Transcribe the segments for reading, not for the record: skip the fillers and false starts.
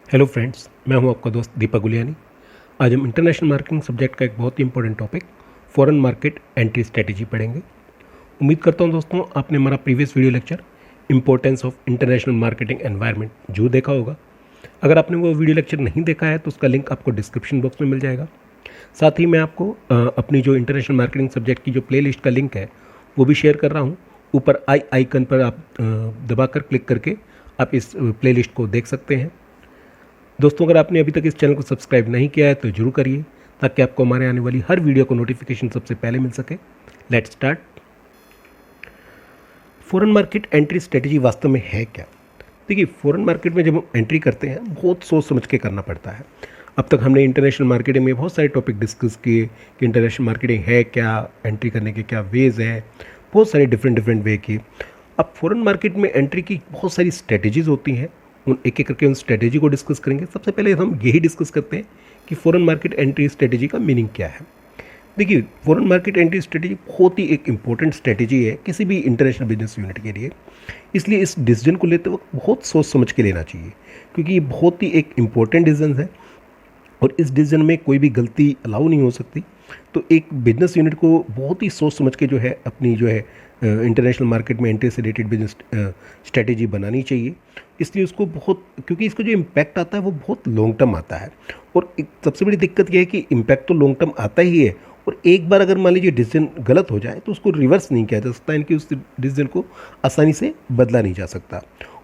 Hello friends, मैं हूं आपका दोस्त दीपक गुलियानी। आज हम इंटरनेशनल मार्केटिंग सब्जेक्ट का एक बहुत ही important topic foreign market entry strategy पढ़ेंगे। उम्मीद करता हूं दोस्तों आपने हमारा previous video lecture importance of international marketing environment जो देखा होगा। अगर आपने वो वीडियो लेक्चर नहीं देखा है तो उसका लिंक आपको डिस्क्रिप्शन बॉक्स में मिल जाएगा। साथ ही मैं आपको अपनी जो इंटरनेशनल मार्केटिंग सब्जेक्ट की जो प्ले का लिंक है वो भी शेयर कर रहा हूँ। ऊपर आई आइकन पर आप दबाकर क्लिक करके आप इस प्ले को देख सकते हैं। दोस्तों, अगर आपने अभी तक इस चैनल को सब्सक्राइब नहीं किया है तो जरूर करिए ताकि आपको हमारे आने वाली हर वीडियो को नोटिफिकेशन सबसे पहले मिल सके। Let's start. Foreign market entry strategy वास्तव में है क्या? देखिए, फॉरेन मार्केट में जब हम एंट्री करते हैं बहुत सोच समझ के करना पड़ता है। अब तक हमने इंटरनेशनल मार्केटिंग में बहुत सारे टॉपिक डिस्कस किए कि इंटरनेशनल मार्केटिंग है क्या, एंट्री करने के क्या वेज हैं, बहुत सारे डिफरेंट वे किए। अब फॉरेन मार्केट में एंट्री की बहुत सारी स्ट्रेटजीज होती हैं, उन एक एक करके उन स्ट्रेटेजी को डिस्कस करेंगे। सबसे पहले हम यही डिस्कस करते हैं कि फॉरेन मार्केट एंट्री स्ट्रेटेजी का मीनिंग क्या है। देखिए, फॉरेन मार्केट एंट्री स्ट्रेटेजी बहुत ही एक इंपॉर्टेंट स्ट्रेटेजी है किसी भी इंटरनेशनल बिजनेस यूनिट के लिए। इसलिए इस डिसीजन को लेते वक्त बहुत सोच समझ के लेना चाहिए, क्योंकि ये बहुत ही एक इम्पोर्टेंट डिसीजन है और इस डिसीजन में कोई भी गलती अलाउ नहीं हो सकती। तो एक बिजनेस यूनिट को बहुत ही सोच समझ के जो है अपनी जो है इंटरनेशनल मार्केट में एंट्री से रिलेटेड बिजनेस स्ट्रेटेजी बनानी चाहिए। इसलिए उसको बहुत, क्योंकि इसका जो इम्पैक्ट आता है वो बहुत लॉन्ग टर्म आता है। और एक सबसे बड़ी दिक्कत यह है कि इम्पैक्ट तो लॉन्ग टर्म आता ही है, और एक बार अगर मान लीजिए डिसीजन गलत हो जाए तो उसको रिवर्स नहीं किया जा सकता, यानी कि उस डिसीजन को आसानी से बदला नहीं जा सकता।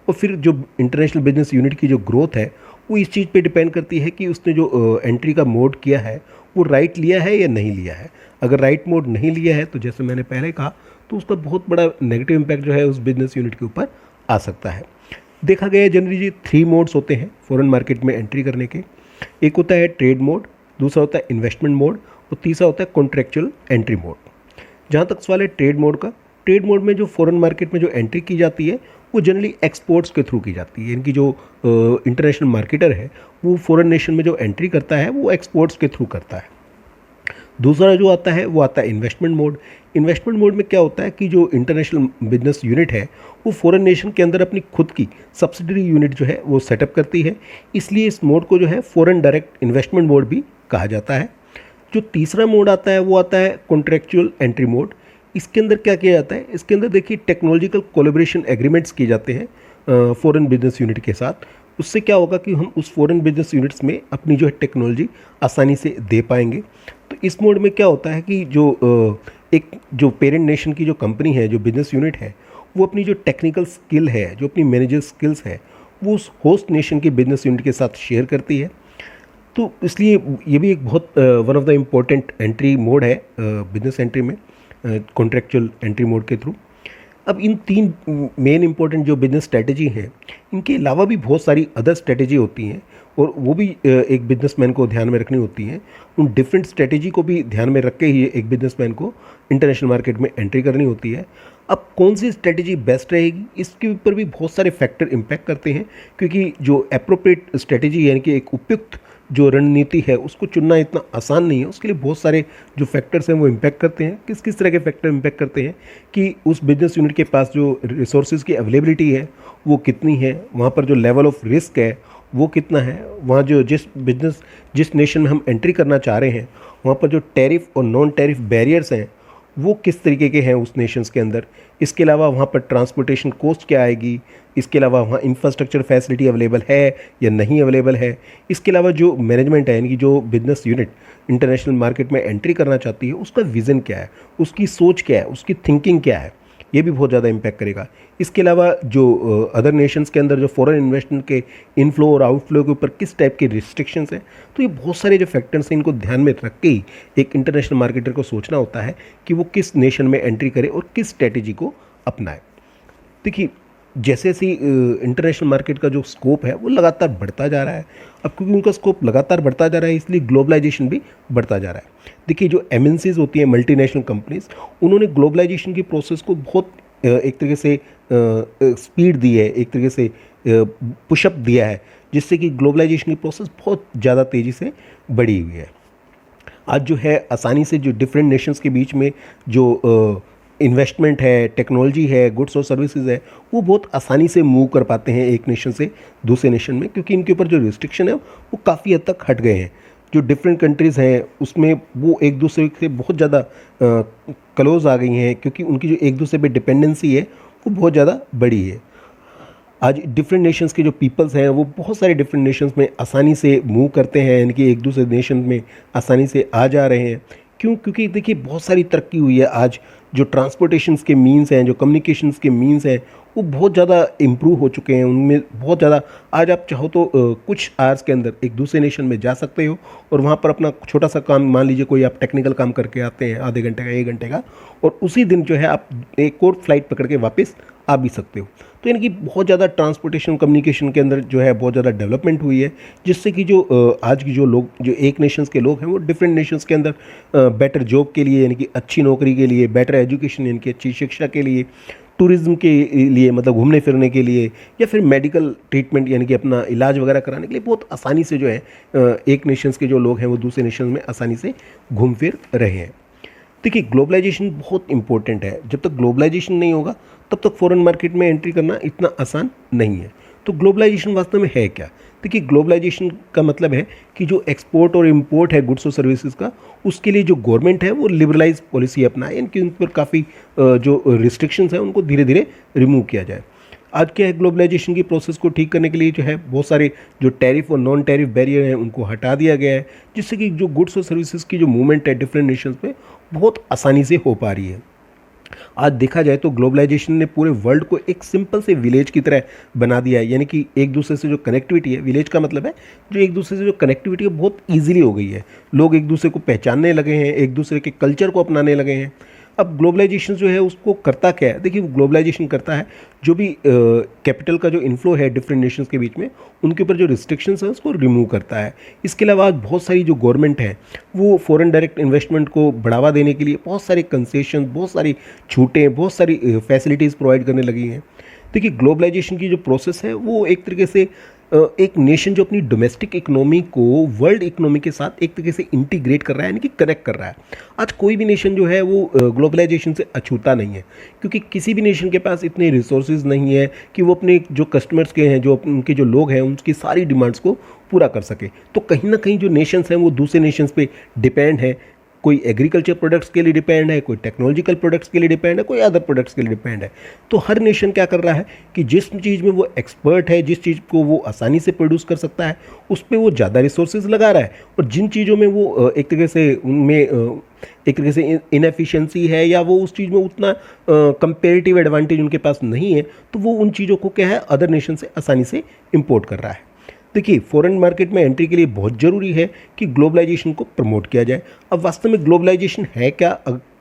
और फिर जो इंटरनेशनल बिजनेस यूनिट की जो ग्रोथ है वो इस चीज़ पे डिपेंड करती है कि उसने जो एंट्री का मोड किया है वो राइट लिया है या नहीं लिया है। अगर राइट मोड नहीं लिया है तो जैसे मैंने पहले कहा, तो उसका बहुत बड़ा नेगेटिव इम्पैक्ट जो है उस बिजनेस यूनिट के ऊपर आ सकता है। देखा गया है जनरली 3 मोड्स होते हैं फॉरेन मार्केट में एंट्री करने के। एक होता है ट्रेड मोड, दूसरा होता है इन्वेस्टमेंट मोड और तीसरा होता है कॉन्ट्रेक्चुअल एंट्री मोड। जहाँ तक सवाल है ट्रेड मोड का, ट्रेड मोड में जो फॉरेन मार्केट में जो एंट्री की जाती है वो जनरली एक्सपोर्ट्स के थ्रू की जाती है। इनकी जो इंटरनेशनल मार्केटर है वो फॉरेन नेशन में जो एंट्री करता है वो एक्सपोर्ट्स के थ्रू करता है। दूसरा जो आता है वो आता है इन्वेस्टमेंट मोड। इन्वेस्टमेंट मोड में क्या होता है कि जो इंटरनेशनल बिजनेस यूनिट है वो फॉरेन नेशन के अंदर अपनी खुद की सब्सिडरी यूनिट जो है वो सेटअप करती है। इसलिए इस मोड को जो है फॉरेन डायरेक्ट इन्वेस्टमेंट मोड भी कहा जाता है। जो तीसरा मोड आता है वो आता है कॉन्ट्रेक्चुअल एंट्री मोड। इसके अंदर क्या किया जाता है, इसके अंदर देखिए टेक्नोलॉजिकल कोलेब्रेशन एग्रीमेंट्स किए जाते हैं फॉरेन बिजनेस यूनिट के साथ। उससे क्या होगा कि हम उस फॉरेन बिजनेस यूनिट्स में अपनी जो है टेक्नोलॉजी आसानी से दे पाएंगे। तो इस मोड में क्या होता है कि जो एक जो पेरेंट नेशन की जो कंपनी है, जो बिजनेस यूनिट है, वो अपनी जो टेक्निकल स्किल है, जो अपनी मैनेजर स्किल्स है, वो उस होस्ट नेशन के बिजनेस यूनिट के साथ शेयर करती है। तो इसलिए ये भी एक बहुत one of the important entry mode है बिजनेस एंट्री में, कॉन्ट्रेक्चुअल एंट्री मोड के थ्रू। अब इन 3 मेन इंपॉर्टेंट जो बिजनेस स्ट्रेटजी हैं, इनके अलावा भी बहुत सारी अदर स्ट्रेटजी होती हैं और वो भी एक बिजनेसमैन को ध्यान में रखनी होती हैं। उन डिफरेंट स्ट्रेटजी को भी ध्यान में रख के ही एक बिजनेसमैन को इंटरनेशनल मार्केट में एंट्री करनी होती है। अब कौन सी स्ट्रेटजी बेस्ट रहेगी इसके ऊपर भी बहुत सारे फैक्टर इम्पैक्ट करते हैं, क्योंकि जो एप्रोप्रिएट स्ट्रेटजी यानी कि एक उपयुक्त जो रणनीति है उसको चुनना इतना आसान नहीं है। उसके लिए बहुत सारे जो फैक्टर्स हैं वो इम्पैक्ट करते हैं। किस किस तरह के फैक्टर इम्पैक्ट करते हैं कि उस बिजनेस यूनिट के पास जो रिसोर्सेज की अवेलेबिलिटी है वो कितनी है, वहाँ पर जो लेवल ऑफ रिस्क है वो कितना है, वहाँ जो जिस नेशन में हम एंट्री करना चाह रहे हैं वहाँ पर जो टैरिफ और नॉन टैरिफ बैरियर्स हैं वो किस तरीके के हैं उस नेशंस के अंदर। इसके अलावा वहाँ पर ट्रांसपोर्टेशन कॉस्ट क्या आएगी, इसके अलावा वहाँ इंफ्रास्ट्रक्चर फैसिलिटी अवेलेबल है या नहीं अवेलेबल है। इसके अलावा जो मैनेजमेंट है, यानी कि जो बिजनेस यूनिट इंटरनेशनल मार्केट में एंट्री करना चाहती है उसका विज़न क्या है, उसकी सोच क्या है, उसकी थिंकिंग क्या है, ये भी बहुत ज़्यादा इम्पैक्ट करेगा। इसके अलावा जो अदर नेशंस के अंदर जो फॉरेन इन्वेस्टमेंट के इनफ्लो और आउटफ्लो के ऊपर किस टाइप के रिस्ट्रिक्शंस हैं, तो ये बहुत सारे जो फैक्टर्स हैं इनको ध्यान में रख के ही एक इंटरनेशनल मार्केटर को सोचना होता है कि वो किस नेशन में एंट्री करे और किस स्ट्रेटेजी को अपनाए। देखिए, जैसे जैसे इंटरनेशनल मार्केट का जो स्कोप है वो लगातार बढ़ता जा रहा है। अब क्योंकि उनका स्कोप लगातार बढ़ता जा रहा है इसलिए ग्लोबलाइजेशन भी बढ़ता जा रहा है। देखिए, जो एमएनसीज होती हैं, मल्टीनेशनल कंपनीज, उन्होंने ग्लोबलाइजेशन की प्रोसेस को बहुत एक तरीके से स्पीड दी है, एक तरीके से पुशअप दिया है, जिससे कि ग्लोबलाइजेशन की प्रोसेस बहुत ज़्यादा तेज़ी से बढ़ी हुई है। आज जो है आसानी से जो डिफरेंट नेशंस के बीच में जो इन्वेस्टमेंट है, टेक्नोलॉजी है, गुड्स और सर्विसेज है, वो बहुत आसानी से मूव कर पाते हैं एक नेशन से दूसरे नेशन में, क्योंकि इनके ऊपर जो रिस्ट्रिक्शन है वो काफ़ी हद तक हट गए हैं। जो डिफरेंट कंट्रीज़ हैं उसमें वो एक दूसरे से बहुत ज़्यादा क्लोज आ गई हैं, क्योंकि उनकी जो एक दूसरे पे डिपेंडेंसी है वो बहुत ज़्यादा बड़ी है। आज डिफरेंट नेशंस के जो पीपल्स हैं वो बहुत सारे डिफरेंट नेशंस में आसानी से मूव करते हैं, यानी कि एक दूसरे नेशन में आसानी से आ जा रहे हैं। क्यों? क्योंकि देखिए बहुत सारी तरक्की हुई है। आज जो ट्रांसपोर्टेशंस के मीन्स हैं, जो कम्युनिकेशंस के मीन्स हैं, वो बहुत ज़्यादा इम्प्रूव हो चुके हैं। उनमें बहुत ज़्यादा आज आप चाहो तो कुछ आवर्स के अंदर एक दूसरे नेशन में जा सकते हो और वहाँ पर अपना छोटा सा काम, मान लीजिए कोई आप टेक्निकल काम करके आते हैं आधे घंटे का, 1 घंटे का, और उसी दिन जो है आप एक और फ्लाइट पकड़ के वापस आ भी सकते हो। तो यानी कि बहुत ज़्यादा ट्रांसपोर्टेशन कम्युनिकेशन के अंदर जो है बहुत ज़्यादा डेवलपमेंट हुई है, जिससे कि जो आज की जो लोग, जो एक नेशंस के लोग हैं, वो डिफरेंट नेशंस के अंदर बेटर जॉब के लिए, यानी कि अच्छी नौकरी के लिए, बेटर एजुकेशन यानी कि अच्छी शिक्षा के लिए, टूरिज़्म के लिए मतलब घूमने फिरने के लिए, या फिर मेडिकल ट्रीटमेंट यानी कि अपना इलाज वगैरह कराने के लिए बहुत आसानी से जो है एक नेशंस के जो लोग हैं वो दूसरे नेशन में आसानी से घूम फिर रहे हैं। देखिए ग्लोबलाइजेशन बहुत इंपॉर्टेंट है। जब तक ग्लोबलाइजेशन नहीं होगा तब तक फॉरेन मार्केट में एंट्री करना इतना आसान नहीं है। तो ग्लोबलाइजेशन वास्तव में है क्या? देखिए ग्लोबलाइजेशन का मतलब है कि जो एक्सपोर्ट और इंपोर्ट है गुड्स और सर्विसेज का, उसके लिए जो गवर्नमेंट है वो लिबरलाइज पॉलिसी अपनाए, यानी कि उन पर काफ़ी जो रिस्ट्रिक्शंस हैं उनको धीरे धीरे रिमूव किया जाए। आज क्या है, ग्लोबलाइजेशन की प्रोसेस को ठीक करने के लिए जो है बहुत सारे जो टैरिफ और नॉन टैरिफ बैरियर हैं उनको हटा दिया गया है, जिससे कि जो गुड्स और सर्विसेज की जो मूवमेंट है डिफरेंट नेशंस में बहुत आसानी से हो पा रही है। आज देखा जाए तो ग्लोबलाइजेशन ने पूरे वर्ल्ड को एक सिंपल से विलेज की तरह बना दिया है, यानी कि एक दूसरे से जो कनेक्टिविटी है, विलेज का मतलब है जो एक दूसरे से जो कनेक्टिविटी है बहुत ईजिली हो गई है। लोग एक दूसरे को पहचानने लगे हैं, एक दूसरे के कल्चर को अपनाने लगे हैं। अब ग्लोबलाइजेशन जो है उसको करता क्या है? देखिए ग्लोबलाइजेशन करता है जो भी कैपिटल का जो इन्फ्लो है डिफरेंट नेशंस के बीच में, उनके ऊपर जो रिस्ट्रिक्शंस हैं उसको रिमूव करता है। इसके अलावा आज बहुत सारी जो गवर्नमेंट है वो फॉरेन डायरेक्ट इन्वेस्टमेंट को बढ़ावा देने के लिए बहुत सारे कंसेशन, बहुत सारी छूटें, बहुत सारी फैसिलिटीज़ प्रोवाइड करने लगी हैं। देखिए ग्लोबलाइजेशन की जो प्रोसेस है वो एक तरीके से एक नेशन जो अपनी डोमेस्टिक इकोनॉमी को वर्ल्ड इकोनॉमी के साथ एक तरीके से इंटीग्रेट कर रहा है, यानी कि कनेक्ट कर रहा है। आज कोई भी नेशन जो है वो ग्लोबलाइजेशन से अछूता नहीं है, क्योंकि किसी भी नेशन के पास इतने रिसोर्सेज नहीं है कि वो अपने जो कस्टमर्स के हैं, जो उनके जो लोग हैं, उनकी सारी डिमांड्स को पूरा कर सके। तो कहीं ना कहीं जो नेशंस हैं वो दूसरे नेशंस पे डिपेंड है। कोई एग्रीकल्चर प्रोडक्ट्स के लिए डिपेंड है, कोई टेक्नोलॉजिकल प्रोडक्ट्स के लिए डिपेंड है, कोई अदर प्रोडक्ट्स के लिए डिपेंड है। तो हर नेशन क्या कर रहा है कि जिस चीज़ में वो एक्सपर्ट है, जिस चीज़ को वो आसानी से प्रोड्यूस कर सकता है, उस पर वो ज़्यादा रिसोर्सेज लगा रहा है, और जिन चीज़ों में वो एक तरीके से उनमें एक तरीके से इनएफिशिएंसी है या वो उस चीज़ में उतना कंपेरेटिव एडवांटेज उनके पास नहीं है, तो वो उन चीज़ों को क्या है अदर नेशन से आसानी से इम्पोर्ट कर रहा है। देखिए फॉरेन मार्केट में एंट्री के लिए बहुत ज़रूरी है कि ग्लोबलाइजेशन को प्रमोट किया जाए। अब वास्तव में ग्लोबलाइजेशन है क्या?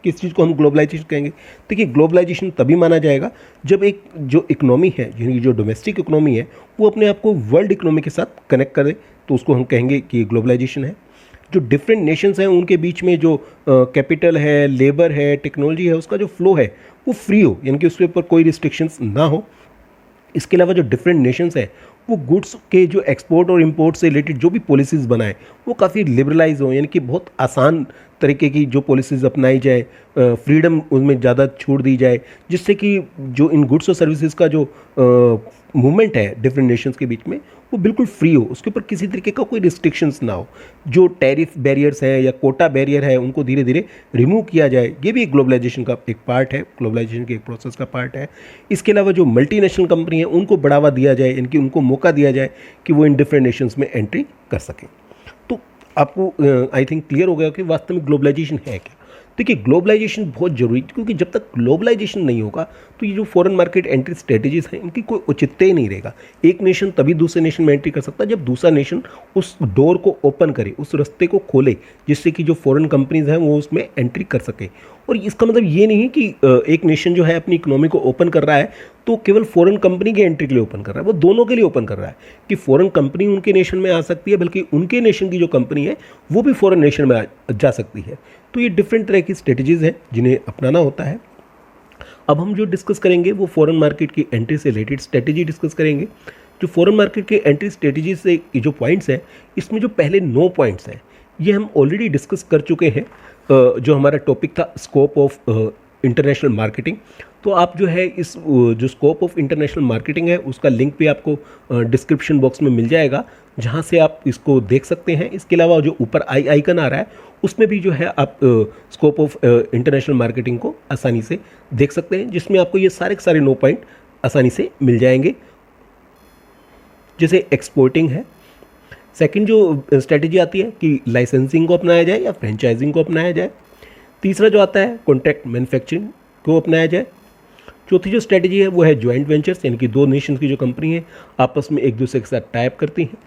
किस चीज़ को हम ग्लोबलाइजेशन कहेंगे? देखिए ग्लोबलाइजेशन तभी माना जाएगा जब एक जो इकोनॉमी है, यानी जो डोमेस्टिक इकोनॉमी है, वो अपने आप को वर्ल्ड इकोनॉमी के साथ कनेक्ट करे, तो उसको हम कहेंगे कि ग्लोबलाइजेशन है। जो डिफरेंट नेशंस हैं उनके बीच में जो कैपिटल है, लेबर है, टेक्नोलॉजी है, उसका जो फ्लो है वो फ्री हो, यानी कि उसके ऊपर कोई रिस्ट्रिक्शंस ना हो। इसके अलावा जो डिफरेंट नेशंस हैं वो गुड्स के जो एक्सपोर्ट और इंपोर्ट से रिलेटेड जो भी पॉलिसीज़ बनाए वो काफ़ी लिबरलाइज हो, यानी कि बहुत आसान तरीके की जो पॉलिसीज़ अपनाई जाए, फ्रीडम उनमें ज़्यादा छूट दी जाए, जिससे कि जो इन गुड्स और सर्विसेज का जो मूवमेंट है डिफरेंट नेशंस के बीच में वो बिल्कुल फ्री हो, उसके ऊपर किसी तरीके का कोई रिस्ट्रिक्शंस ना हो। जो टैरिफ बैरियर्स हैं या कोटा बैरियर है उनको धीरे धीरे रिमूव किया जाए, ये भी ग्लोबलाइजेशन का एक पार्ट है, ग्लोबलाइजेशन के एक प्रोसेस का पार्ट है। इसके अलावा जो मल्टीनेशनल कंपनी है उनको बढ़ावा दिया जाए, इनकी उनको मौका दिया जाए कि वो इन डिफरेंट नेशंस में एंट्री कर सकें। तो आपको आई थिंक क्लियर हो गया कि वास्तव में ग्लोबलाइजेशन है क्या। देखिए ग्लोबलाइजेशन बहुत जरूरी है, क्योंकि जब तक ग्लोबलाइजेशन नहीं होगा तो ये जो फॉरेन मार्केट एंट्री स्ट्रेटेजीज हैं इनकी कोई औचित्य ही नहीं रहेगा। एक नेशन तभी दूसरे नेशन में एंट्री कर सकता है जब दूसरा नेशन उस डोर को ओपन करे, उस रास्ते को खोले, जिससे कि जो फॉरेन कंपनीज हैं वो उसमें एंट्री कर सके। और इसका मतलब ये नहीं है कि एक नेशन जो है अपनी इकोनॉमी को ओपन कर रहा है तो केवल फॉरेन कंपनी की एंट्री के लिए ओपन कर रहा है, वो दोनों के लिए ओपन कर रहा है कि फॉरेन कंपनी उनके नेशन में आ सकती है, बल्कि उनके नेशन की जो कंपनी है वो भी फॉरेन नेशन में जा सकती है। तो ये डिफरेंट तरह की स्ट्रेटजीज़ हैं जिन्हें अपनाना होता है। अब हम जो डिस्कस करेंगे वो फॉरेन मार्केट की एंट्री से रिलेटेड स्ट्रेटजी डिस्कस करेंगे। जो फॉरेन मार्केट के एंट्री स्ट्रेटजी से जो पॉइंट्स हैं, इसमें जो पहले 9 पॉइंट्स हैं ये हम ऑलरेडी डिस्कस कर चुके हैं। जो हमारा टॉपिक था स्कोप ऑफ इंटरनेशनल मार्केटिंग। तो आप जो है इस जो स्कोप ऑफ इंटरनेशनल मार्केटिंग है उसका लिंक भी आपको डिस्क्रिप्शन बॉक्स में मिल जाएगा, जहाँ से आप इसको देख सकते हैं। इसके अलावा जो ऊपर आई आइकन आ रहा है उसमें भी जो है आप स्कोप ऑफ इंटरनेशनल मार्केटिंग को आसानी से देख सकते हैं, जिसमें आपको ये सारे के सारे 9 पॉइंट आसानी से मिल जाएंगे। जैसे एक्सपोर्टिंग है, सेकंड जो स्ट्रेटेजी आती है कि लाइसेंसिंग को अपनाया जाए या फ्रेंचाइजिंग को अपनाया जाए। तीसरा जो आता है कॉन्ट्रैक्ट मैन्युफैक्चरिंग को अपनाया जाए। चौथी जो स्ट्रेटेजी है वो है ज्वाइंट वेंचर्स, यानी कि 2 नेशंस की जो कंपनी है आपस में एक दूसरे के साथ टाइप करती हैं।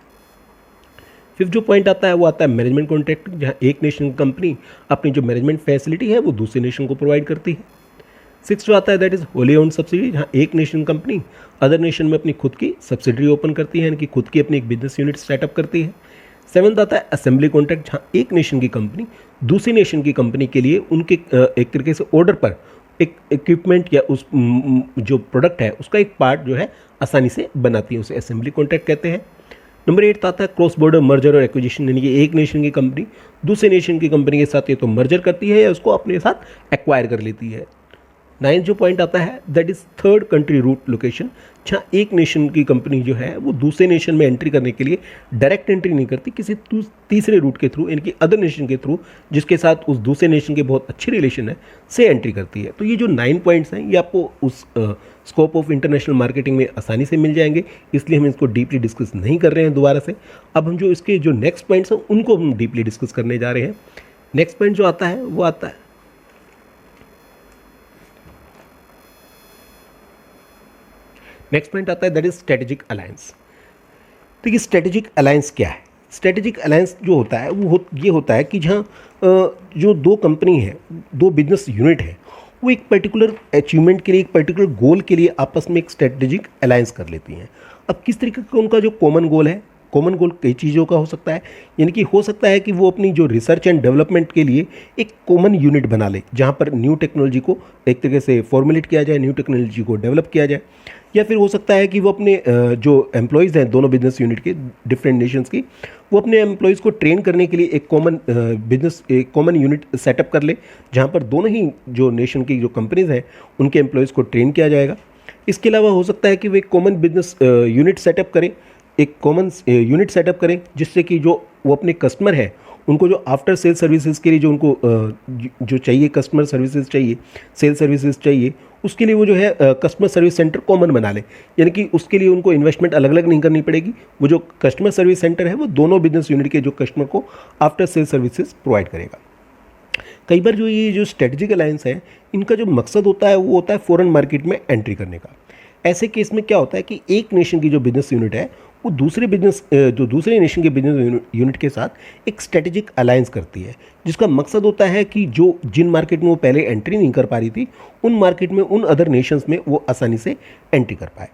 फिफ्थ जो पॉइंट आता है वो आता है मैनेजमेंट कॉन्ट्रैक्ट, जहाँ एक नेशन की कंपनी अपनी जो मैनेजमेंट फैसिलिटी है वो दूसरे नेशन को प्रोवाइड करती है। सिक्स जो आता है that is wholly owned subsidy, जहाँ एक नेशन कंपनी अदर नेशन में अपनी खुद की सब्सिडरी ओपन करती है, यानी कि खुद की अपनी एक बिजनेस यूनिट सेटअप करती है। सेवन्थ आता है असेंबली कॉन्ट्रैक्ट, जहाँ एक नेशन की कंपनी दूसरी नेशन की कंपनी के लिए उनके एक तरीके से ऑर्डर पर एक इक्विपमेंट या उस जो प्रोडक्ट है उसका एक पार्ट जो है आसानी से बनाती है, उसे असेंबली कॉन्ट्रैक्ट कहते हैं। नंबर 8 आता है क्रॉस बॉर्डर मर्जर और एक्विजिशन, यानी कि एक नेशन की कंपनी दूसरे नेशन की कंपनी के साथ ये तो मर्जर करती है या उसको अपने साथ एक्वायर कर लेती है। 9 जो पॉइंट आता है that is third country route location, जहाँ एक नेशन की कंपनी जो है वो दूसरे नेशन में एंट्री करने के लिए डायरेक्ट एंट्री नहीं करती, किसी तीसरे रूट के थ्रू, यानी कि अदर नेशन के थ्रू जिसके साथ उस दूसरे नेशन के बहुत अच्छे रिलेशन है से एंट्री करती है। तो ये जो 9 पॉइंट्स हैं ये आपको उस स्कोप ऑफ इंटरनेशनल मार्केटिंग में आसानी से मिल जाएंगे, इसलिए हम इसको डीपली डिस्कस नहीं कर रहे हैं दोबारा से। अब हम जो इसके जो नेक्स्ट पॉइंट्स हैं उनको हम डीपली डिस्कस करने जा रहे हैं। नेक्स्ट पॉइंट जो आता है वो आता है नेक्स्ट पॉइंट आता है दैट इज स्ट्रेटेजिक अलायंस। तो ये स्ट्रेटेजिक अलायंस क्या है? स्ट्रेटेजिक अलायंस जो होता है वो ये होता है कि जहाँ जो 2 कंपनी है, 2 बिजनेस यूनिट है, वो एक पर्टिकुलर अचीवमेंट के लिए, एक पर्टिकुलर गोल के लिए आपस में एक स्ट्रेटेजिक अलायंस कर लेती हैं। अब किस तरीके का उनका जो कॉमन गोल है, कॉमन गोल कई चीज़ों का हो सकता है, यानी कि हो सकता है कि वो अपनी जो रिसर्च एंड डेवलपमेंट के लिए एक कॉमन यूनिट बना ले, जहाँ पर न्यू टेक्नोलॉजी को एक तरीके से फॉर्मुलेट किया जाए, न्यू टेक्नोलॉजी को डेवलप किया जाए। या फिर हो सकता है कि वो अपने जो एम्प्लॉयज़ हैं दोनों बिजनेस यूनिट के, डिफरेंट नेशंस की, वो अपने एम्प्लॉयज़ को ट्रेन करने के लिए एक कॉमन बिजनेस, एक कॉमन यूनिट सेटअप कर ले, जहाँ पर दोनों ही जो नेशन की जो कंपनीज़ हैं उनके एम्प्लॉयज़ को ट्रेन किया जाएगा। इसके अलावा हो सकता है कि वो एक कॉमन बिजनेस यूनिट सेटअप करें, एक कॉमन यूनिट सेटअप करें, जिससे कि जो वो अपने कस्टमर है उनको जो आफ्टर सेल सर्विसेज के लिए जो उनको जो चाहिए, कस्टमर सर्विसेज चाहिए, सेल सर्विसेज चाहिए, उसके लिए वो जो है कस्टमर सर्विस सेंटर कॉमन बना ले, यानी कि उसके लिए उनको इन्वेस्टमेंट अलग अलग नहीं करनी पड़ेगी। वो जो कस्टमर सर्विस सेंटर है वो दोनों बिजनेस यूनिट के जो कस्टमर को आफ्टर सेल सर्विसेज प्रोवाइड करेगा। कई बार जो ये जो स्ट्रेटेजिक अलायंस है इनका जो मकसद होता है वो होता है फॉरेन मार्केट में एंट्री करने का। ऐसे केस में क्या होता है कि एक नेशन की जो बिजनेस यूनिट है वो दूसरे नेशन के बिजनेस यूनिट के साथ एक स्ट्रेटेजिक अलायंस करती है, जिसका मकसद होता है कि जो जिन मार्केट में वो पहले एंट्री नहीं कर पा रही थी उन मार्केट में, उन अदर नेशंस में वो आसानी से एंट्री कर पाए।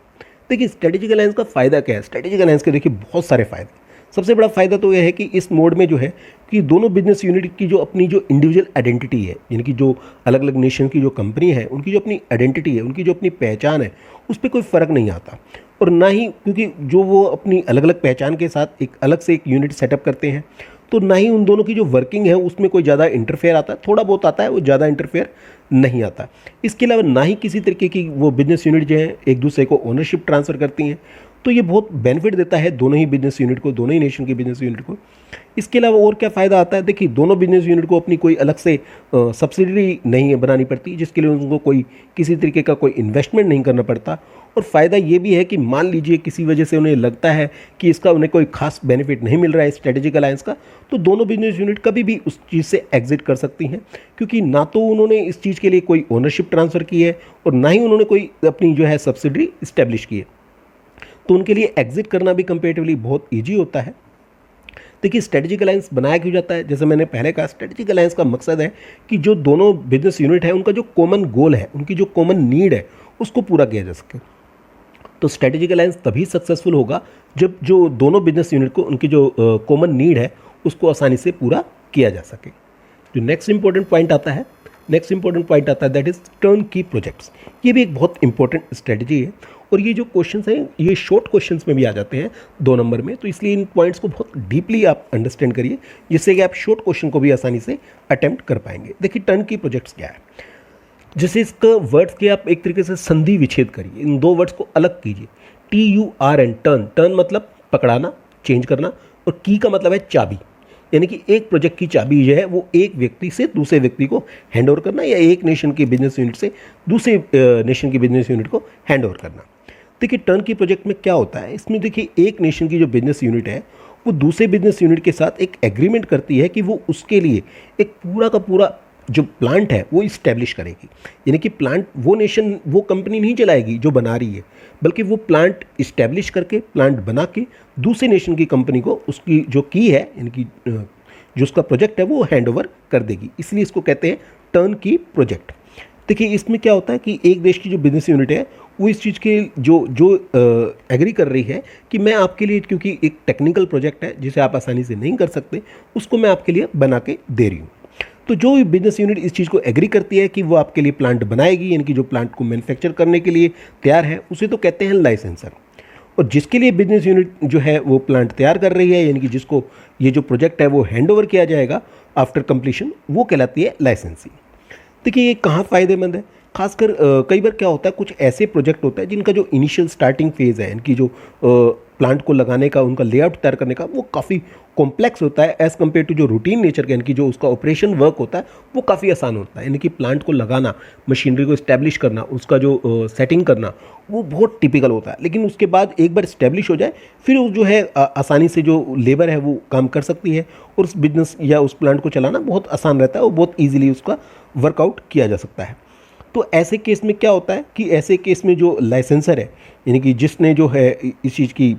देखिए स्ट्रेटेजिक अलायंस का फ़ायदा क्या है? स्ट्रेटेजिक अलायंस के देखिए बहुत सारे फ़ायदे। सबसे बड़ा फ़ायदा तो यह है कि इस मोड में जो है कि दोनों बिजनेस यूनिट की जो अपनी जो इंडिविजुअल आइडेंटिटी है, यानी कि जो अलग अलग नेशन की जो कंपनी है उनकी जो अपनी आइडेंटिटी है, उनकी जो अपनी पहचान है, उस पर कोई फ़र्क नहीं आता। और ना ही, क्योंकि जो वो अपनी अलग अलग पहचान के साथ एक अलग से एक यूनिट सेटअप करते हैं, तो ना ही उन दोनों की जो वर्किंग है उसमें कोई ज़्यादा इंटरफेयर आता है, थोड़ा बहुत आता है, वो ज़्यादा इंटरफेयर नहीं आता। इसके अलावा ना ही किसी तरीके की वो बिजनेस यूनिट जो है एक दूसरे को ओनरशिप ट्रांसफ़र करती हैं, तो ये बहुत बेनिफिट देता है दोनों ही बिजनेस यूनिट को, दोनों ही नेशन की बिजनेस यूनिट को। इसके अलावा और क्या फ़ायदा आता है? देखिए दोनों बिजनेस यूनिट को अपनी कोई अलग से सब्सिडरी नहीं बनानी पड़ती, जिसके लिए उनको कोई किसी तरीके का कोई इन्वेस्टमेंट नहीं करना पड़ता। और फ़ायदा ये भी है कि मान लीजिए किसी वजह से उन्हें लगता है कि इसका उन्हें कोई खास बेनिफिट नहीं मिल रहा है स्ट्रेटेजिक अलायंस का, तो दोनों बिजनेस यूनिट कभी भी उस चीज़ से एग्जिट कर सकती हैं, क्योंकि ना तो उन्होंने इस चीज़ के लिए कोई ओनरशिप ट्रांसफ़र की है और ना ही उन्होंने कोई अपनी जो है सब्सिडरी इस्टेब्लिश की है, तो उनके लिए एग्जिट करना भी कंपेरेटिवली बहुत ईजी होता है। देखिए स्ट्रेटेजिक अलायंस बनाया क्यों जाता है? जैसे मैंने पहले कहा, स्ट्रेटेजिक अलायंस का मकसद है कि जो दोनों बिजनेस यूनिट है उनका जो कॉमन गोल है, उनकी जो कॉमन नीड है, उसको पूरा किया जा सके। तो स्ट्रेटेजिक अलायंस तभी सक्सेसफुल होगा जब जो दोनों बिजनेस यूनिट को उनकी जो कॉमन नीड है उसको आसानी से पूरा किया जा सके। जो नेक्स्ट इंपॉर्टेंट पॉइंट आता है दैट इज टर्न की प्रोजेक्ट्स। ये भी एक बहुत इंपॉर्टेंट स्ट्रेटजी है और ये जो क्वेश्चंस हैं ये शॉर्ट क्वेश्चंस में भी आ जाते हैं 2 नंबर में, तो इसलिए इन पॉइंट्स को बहुत डीपली आप अंडरस्टैंड करिए, जिससे कि आप शॉर्ट क्वेश्चन को भी आसानी से अटेम्प्ट कर पाएंगे। देखिए टर्न की प्रोजेक्ट्स क्या है? जैसे इसका वर्ड्स के आप एक तरीके से संधि विच्छेद करिए, इन दो वर्ड्स को अलग कीजिए। TURN, टर्न, टर्न मतलब पकड़ाना, चेंज करना, और की का मतलब है चाबी, यानी कि एक प्रोजेक्ट की चाबी जो है वो एक व्यक्ति से दूसरे व्यक्ति को हैंड ओवर करना, या एक नेशन के बिजनेस यूनिट से दूसरे नेशन की बिजनेस यूनिट को हैंड ओवर करना। देखिए टर्न की प्रोजेक्ट में क्या होता है, इसमें देखिए एक नेशन की जो बिजनेस यूनिट है वो दूसरे बिजनेस यूनिट के साथ एक एग्रीमेंट करती है कि वो उसके लिए एक पूरा का पूरा जो प्लांट है वो इस्टेब्लिश करेगी। यानी कि प्लांट वो नेशन, वो कंपनी नहीं चलाएगी जो बना रही है, बल्कि वो प्लांट इस्टेब्लिश करके, प्लांट बना के दूसरे नेशन की कंपनी को उसकी जो की है, यानी कि जो उसका प्रोजेक्ट है वो हैंड ओवर कर देगी। इसलिए इसको कहते हैं टर्न की प्रोजेक्ट। देखिए इसमें क्या होता है कि एक देश की जो बिजनेस यूनिट है वो इस चीज़ के जो जो एग्री कर रही है कि मैं आपके लिए, क्योंकि एक टेक्निकल प्रोजेक्ट है जिसे आप आसानी से नहीं कर सकते, उसको मैं आपके लिए बना के दे रही हूँ। तो जो बिजनेस यूनिट इस चीज़ को एग्री करती है कि वो आपके लिए प्लांट बनाएगी, यानी कि जो प्लांट को मैन्युफैक्चर करने के लिए तैयार है, उसे तो कहते हैं लाइसेंसर। और जिसके लिए बिजनेस यूनिट जो है वो प्लांट तैयार कर रही है, यानी कि जिसको ये जो प्रोजेक्ट है वो हैंड ओवर किया जाएगा आफ्टर कंप्लीशन, वो कहलाती है लाइसेंसिंग। देखिए ये कहाँ फ़ायदेमंद है, खासकर कई बार क्या होता है, कुछ ऐसे प्रोजेक्ट होता है जिनका जो इनिशियल स्टार्टिंग फेज़ है, इनकी जो प्लांट को लगाने का, उनका लेआउट तैयार करने का, वो काफ़ी कॉम्प्लेक्स होता है एज़ कम्पेयर टू जो रूटीन नेचर का, यानी कि जो उसका ऑपरेशन वर्क होता है वो काफ़ी आसान होता है। यानी कि प्लांट को लगाना, मशीनरी को इस्टेब्लिश करना, उसका जो सेटिंग करना, वो बहुत टिपिकल होता है। लेकिन उसके बाद एक बार इस्टेब्लिश हो जाए, फिर वो जो है आसानी से जो लेबर है वो काम कर सकती है, और उस बिजनेस या उस प्लांट को चलाना बहुत आसान रहता है, और बहुत ईजिली उसका वर्कआउट किया जा सकता है। तो ऐसे केस में क्या होता है कि ऐसे केस में जो लाइसेंसर है, यानी कि जिसने जो है इस चीज़ की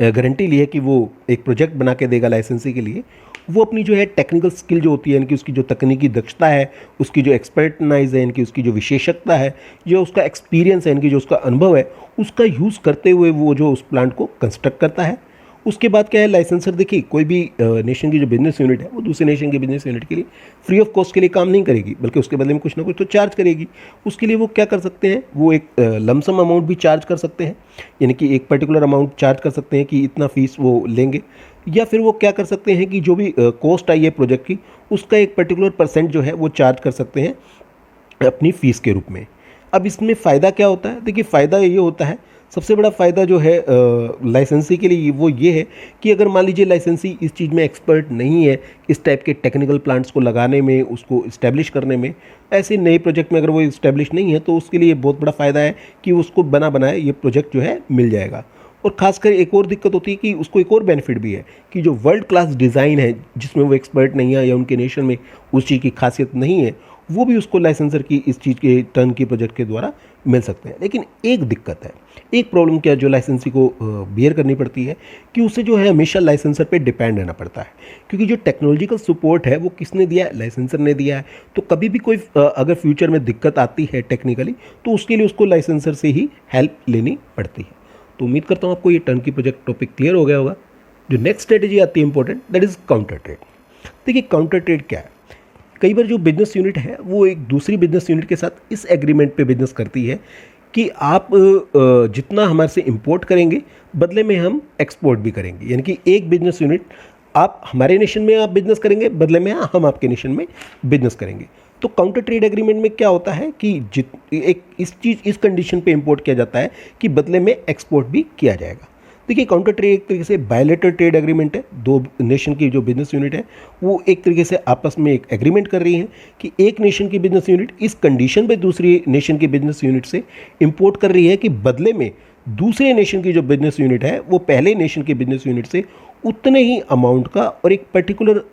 गारंटी ली है कि वो एक प्रोजेक्ट बना के देगा लाइसेंसी के लिए, वो अपनी जो है टेक्निकल स्किल जो होती है, यानी कि उसकी जो तकनीकी दक्षता है, उसकी जो एक्सपर्टनाइज है, यानी कि उसकी जो विशेषज्ञता है, जो उसका एक्सपीरियंस है, यानी कि जो उसका अनुभव है, उसका यूज़ करते हुए वो जो उस प्लांट को कंस्ट्रक्ट करता है। उसके बाद क्या है, लाइसेंसर देखिए कोई भी नेशन की जो बिजनेस यूनिट है वो दूसरे नेशन की बिजनेस यूनिट के लिए फ्री ऑफ कॉस्ट के लिए काम नहीं करेगी, बल्कि उसके बदले में कुछ ना कुछ तो चार्ज करेगी। उसके लिए वो क्या कर सकते हैं, वो एक लमसम अमाउंट भी चार्ज कर सकते हैं, यानी कि एक पर्टिकुलर अमाउंट चार्ज कर सकते हैं कि इतना फीस वो लेंगे, या फिर वो क्या कर सकते हैं कि जो भी कॉस्ट आई है प्रोजेक्ट की, उसका एक पर्टिकुलर परसेंट जो है वो चार्ज कर सकते हैं अपनी फ़ीस के रूप में। अब इसमें फ़ायदा क्या होता है, देखिए फ़ायदा ये होता है, सबसे बड़ा फ़ायदा जो है लाइसेंसी के लिए वो ये है कि अगर मान लीजिए लाइसेंसी इस चीज़ में एक्सपर्ट नहीं है, इस टाइप के टेक्निकल प्लांट्स को लगाने में, उसको इस्टेब्लिश करने में, ऐसे नए प्रोजेक्ट में अगर वो इस्टेब्लिश नहीं है, तो उसके लिए बहुत बड़ा फ़ायदा है कि उसको बना बनाए ये प्रोजेक्ट जो है मिल जाएगा। और ख़ासकर एक और दिक्कत होती है कि उसको एक और बेनिफिट भी है कि जो वर्ल्ड क्लास डिज़ाइन है जिसमें वो एक्सपर्ट नहीं है, या उनके नेशन में उस चीज़ की खासियत नहीं है, वो भी उसको लाइसेंसर की इस चीज़ के टर्न की प्रोजेक्ट के द्वारा मिल सकते हैं। लेकिन एक दिक्कत है, एक प्रॉब्लम क्या जो लाइसेंसी को बियर करनी पड़ती है कि उसे जो है हमेशा लाइसेंसर पे डिपेंड रहना पड़ता है, क्योंकि जो टेक्नोलॉजिकल सपोर्ट है वो किसने दिया है, लाइसेंसर ने दिया है। तो कभी भी कोई अगर फ्यूचर में दिक्कत आती है टेक्निकली, तो उसके लिए उसको लाइसेंसर से ही हेल्प लेनी पड़ती है। तो उम्मीद करता हूँ आपको ये टर्न की प्रोजेक्ट टॉपिक क्लियर हो गया होगा। जो नेक्स्ट स्ट्रेटेजी आती है important, that is counter trade. देखिए काउंटर ट्रेड क्या है, कई बार जो बिजनेस यूनिट है वो एक दूसरी बिजनेस यूनिट के साथ इस एग्रीमेंट पे बिजनेस करती है कि आप जितना हमारे से इंपोर्ट करेंगे बदले में हम एक्सपोर्ट भी करेंगे। यानी कि एक बिजनेस यूनिट आप हमारे नेशन में आप बिजनेस करेंगे, बदले में हम आपके नेशन में बिजनेस करेंगे। तो काउंटर ट्रेड एग्रीमेंट में क्या होता है कि एक इस कंडीशन पे इंपोर्ट किया जाता है कि बदले में एक्सपोर्ट भी किया जाएगा। देखिए काउंटर ट्रेड एक तरीके से बायलैटरल ट्रेड एग्रीमेंट है, दो नेशन की जो बिजनेस यूनिट है वो एक तरीके से आपस में एक एग्रीमेंट कर रही है कि एक नेशन की बिजनेस यूनिट इस कंडीशन पे दूसरी नेशन की बिजनेस यूनिट से इंपोर्ट कर रही है कि बदले में दूसरे नेशन की जो बिजनेस यूनिट है वो पहले नेशन की बिजनेस यूनिट से उतने ही अमाउंट का और एक पर्टिकुलर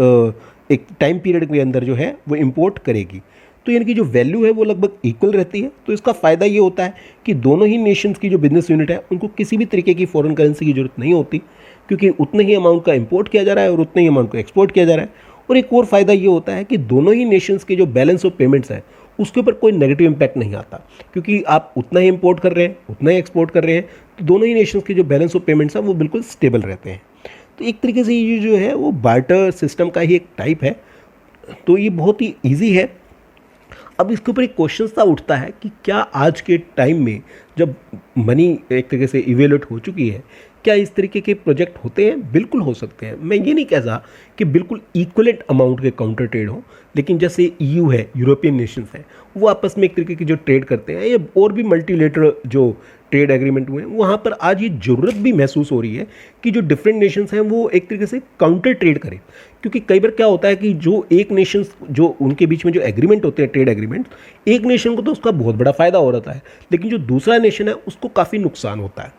एक टाइम पीरियड के अंदर जो है वो इंपोर्ट करेगी। तो यानी कि जो वैल्यू है वो लगभग इक्वल रहती है। तो इसका फ़ायदा ये होता है कि दोनों ही नेशंस की जो बिजनेस यूनिट है उनको किसी भी तरीके की फॉरेन करेंसी की जरूरत नहीं होती, क्योंकि उतने ही अमाउंट का इंपोर्ट किया जा रहा है और उतने ही अमाउंट को एक्सपोर्ट किया जा रहा है। और एक और फ़ायदा ये होता है कि दोनों ही नेशंस के जो बैलेंस ऑफ पेमेंट्स है उसके ऊपर कोई नेगेटिव इम्पैक्ट नहीं आता, क्योंकि आप उतना ही इंपोर्ट कर रहे हैं उतना ही एक्सपोर्ट कर रहे हैं, तो दोनों ही नेशंस के जो बैलेंस ऑफ पेमेंट्स हैं वो बिल्कुल स्टेबल रहते हैं। तो एक तरीके से ये जो है वो बार्टर सिस्टम का ही एक टाइप है। तो ये बहुत ही ईजी है। अब इसके ऊपर एक क्वेश्चन सा उठता है कि क्या आज के टाइम में जब मनी एक तरीके से इवेल्यूएट हो चुकी है, क्या इस तरीके के प्रोजेक्ट होते हैं? बिल्कुल हो सकते हैं। मैं ये नहीं कह रहा कि बिल्कुल इक्वलेंट अमाउंट के काउंटर ट्रेड हो, लेकिन जैसे ईयू है, यूरोपियन नेशंस हैं, वो आपस में एक तरीके की जो ट्रेड करते हैं, या और भी मल्टीलेटरल जो ट्रेड एग्रीमेंट हुए हैं, वहाँ पर आज ये ज़रूरत भी महसूस हो रही है कि जो डिफरेंट नेशंस हैं वो एक तरीके से काउंटर ट्रेड करें। क्योंकि कई बार क्या होता है कि जो एक नेशंस, जो उनके बीच में जो एग्रीमेंट होते हैं, ट्रेड एग्रीमेंट, एक नेशन को तो उसका बहुत बड़ा फ़ायदा हो रहा है, लेकिन जो दूसरा नेशन है उसको काफ़ी नुकसान होता है।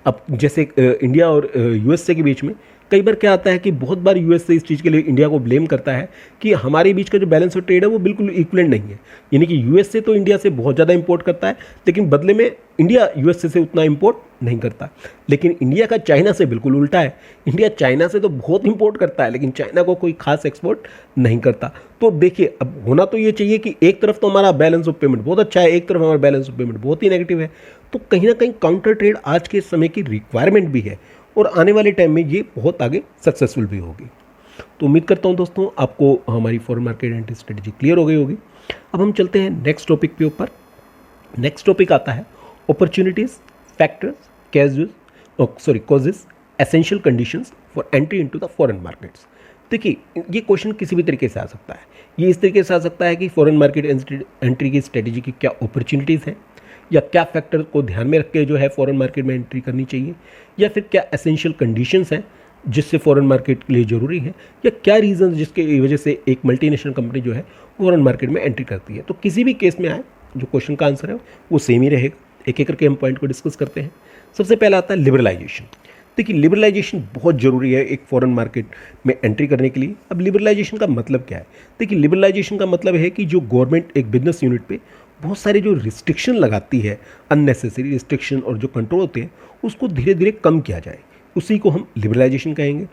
अब जैसे इंडिया और यूएसए के बीच में कई बार क्या आता है कि बहुत बार यूएसए इस चीज़ के लिए इंडिया को ब्लेम करता है कि हमारे बीच का जो बैलेंस ऑफ ट्रेड है वो बिल्कुल इक्वलेंट नहीं है। यानी कि यूएसए तो इंडिया से बहुत ज़्यादा इंपोर्ट करता है, लेकिन बदले में इंडिया यूएसए से उतना इंपोर्ट नहीं करता। लेकिन इंडिया का चाइना से बिल्कुल उल्टा है। इंडिया चाइना से तो बहुत इंपोर्ट करता है, लेकिन चाइना को कोई खास एक्सपोर्ट नहीं करता। तो देखिए, अब होना तो ये चाहिए कि एक तरफ तो हमारा बैलेंस ऑफ पेमेंट बहुत अच्छा है, एक तरफ हमारा बैलेंस ऑफ पेमेंट बहुत ही नेगेटिव है। तो कहीं ना कहीं काउंटर ट्रेड आज के समय की रिक्वायरमेंट भी है, और आने वाले टाइम में ये बहुत आगे सक्सेसफुल भी होगी। तो उम्मीद करता हूँ दोस्तों आपको हमारी foreign market entry strategy clear हो गई होगी। अब हम चलते हैं नेक्स्ट टॉपिक के ऊपर। नेक्स्ट टॉपिक आता है opportunities, factors, causes, essential conditions for entry into the foreign markets. देखिए, ये क्वेश्चन किसी भी तरीके से आ सकता है। ये इस तरीके से आ सकता है कि फॉरेन मार्केट एंट्री की स्ट्रेटजी की क्या अपॉर्चुनिटीज़ हैं, या क्या फैक्टर को ध्यान में रख के जो है फॉरेन मार्केट में एंट्री करनी चाहिए, या फिर क्या एसेंशियल कंडीशंस हैं जिससे फॉरेन मार्केट के लिए ज़रूरी है, या क्या रीज़न जिसकी वजह से एक मल्टीनेशनल कंपनी जो है फॉरेन मार्केट में एंट्री करती है। तो किसी भी केस में आए, जो क्वेश्चन का आंसर है वो सेम ही रहेगा। एक एक करके हम पॉइंट को डिस्कस करते हैं। सबसे पहला आता है लिबरलाइजेशन। देखिए, लिबरलाइजेशन बहुत ज़रूरी है एक फॉरेन मार्केट में एंट्री करने के लिए। अब लिबरलाइजेशन का मतलब क्या है? देखिए, लिबरलाइजेशन का मतलब है कि जो गवर्नमेंट एक बिजनेस यूनिट पे बहुत सारे जो रिस्ट्रिक्शन लगाती है, अननेसेसरी रिस्ट्रिक्शन और जो कंट्रोल होते हैं, उसको धीरे धीरे कम किया जाए, उसी को हम लिबरलाइजेशन कहेंगे।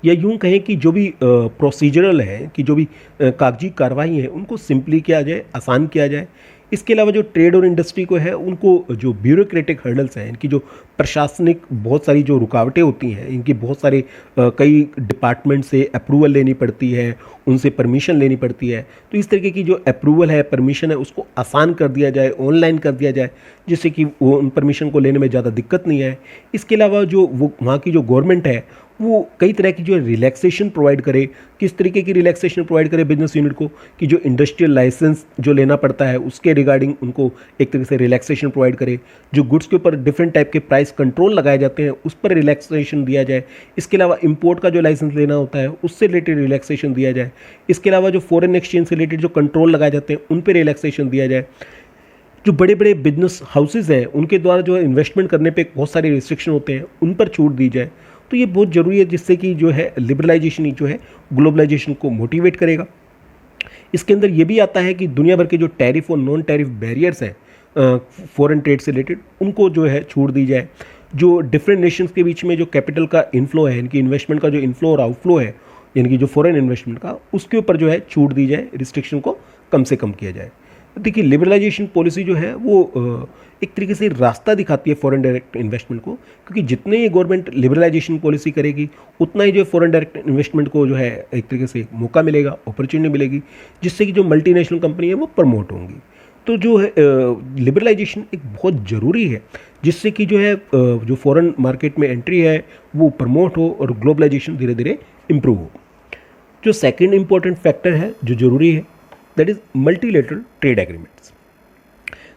या यूं कहें कि जो भी प्रोसीजरल है, कि जो भी कागजी कार्रवाई है, उनको सिंपली किया जाए, आसान किया जाए। इसके अलावा जो ट्रेड और इंडस्ट्री को है, उनको जो ब्यूरोक्रेटिक हर्डल्स हैं, इनकी जो प्रशासनिक बहुत सारी जो रुकावटें होती हैं, इनकी बहुत सारे कई डिपार्टमेंट से अप्रूवल लेनी पड़ती है, उनसे परमिशन लेनी पड़ती है। तो इस तरीके की जो अप्रूवल है, परमिशन है, उसको आसान कर दिया जाए, ऑनलाइन कर दिया जाए, जिससे कि वो उन परमिशन को लेने में ज़्यादा दिक्कत नहीं आए। इसके अलावा जो वो वहाँ की जो गवर्नमेंट है, वो कई तरह की जो रिलैक्सेशन प्रोवाइड करे। किस तरीके की रिलैक्सेशन प्रोवाइड करे बिजनेस यूनिट को, कि जो इंडस्ट्रियल लाइसेंस जो लेना पड़ता है उसके रिगार्डिंग उनको एक तरीके से रिलैक्सेशन प्रोवाइड करे। जो गुड्स के ऊपर डिफरेंट टाइप के प्राइस कंट्रोल लगाए जाते हैं, उस पर रिलैक्सेशन दिया जाए। इसके अलावा इंपोर्ट का जो लाइसेंस लेना होता है, उससे रिलेटेड रिलैक्सेशन दिया जाए। इसके अलावा जो फॉरेन एक्सचेंज से रिलेटेड जो कंट्रोल लगाए जाते हैं, उन पर रिलैक्सेशन दिया जाए। जो बड़े बड़े बिजनेस हाउसेज हैं, उनके द्वारा जो इन्वेस्टमेंट करने पे बहुत सारे रिस्ट्रिक्शन होते हैं, उन पर छूट दी जाए। तो ये बहुत ज़रूरी है, जिससे कि जो है लिबरलाइजेशन जो है ग्लोबलाइजेशन को मोटिवेट करेगा। इसके अंदर ये भी आता है कि दुनिया भर के जो टैरिफ और नॉन टैरिफ बैरियर्स हैं फॉरेन ट्रेड से रिलेटेड, उनको जो है छूट दी जाए। जो डिफरेंट नेशंस के बीच में जो कैपिटल का इनफ्लो है, इनकी इन्वेस्टमेंट का जो इनफ्लो और आउटफ्लो है, यानी कि जो फॉरेन इन्वेस्टमेंट का, उसके ऊपर जो है छूट दी जाए, रिस्ट्रिक्शन को कम से कम किया जाए। देखिए, लिबरलाइजेशन पॉलिसी जो है वो एक तरीके से रास्ता दिखाती है फॉरेन डायरेक्ट इन्वेस्टमेंट को, क्योंकि जितने ही गवर्नमेंट लिबरलाइजेशन पॉलिसी करेगी, उतना ही जो फॉरेन डायरेक्ट इन्वेस्टमेंट को जो है एक तरीके से मौका मिलेगा, अपॉर्चुनिटी मिलेगी, जिससे कि जो मल्टीनेशनल कंपनी है वो प्रमोट होंगी। तो जो है लिबरलाइजेशन एक बहुत ज़रूरी है, जिससे कि जो है जो फॉरेन मार्केट में एंट्री है वो प्रमोट हो और ग्लोबलाइजेशन धीरे धीरे इम्प्रूव हो। जो सेकेंड इंपॉर्टेंट फैक्टर है जो ज़रूरी है, that is multilateral trade agreements.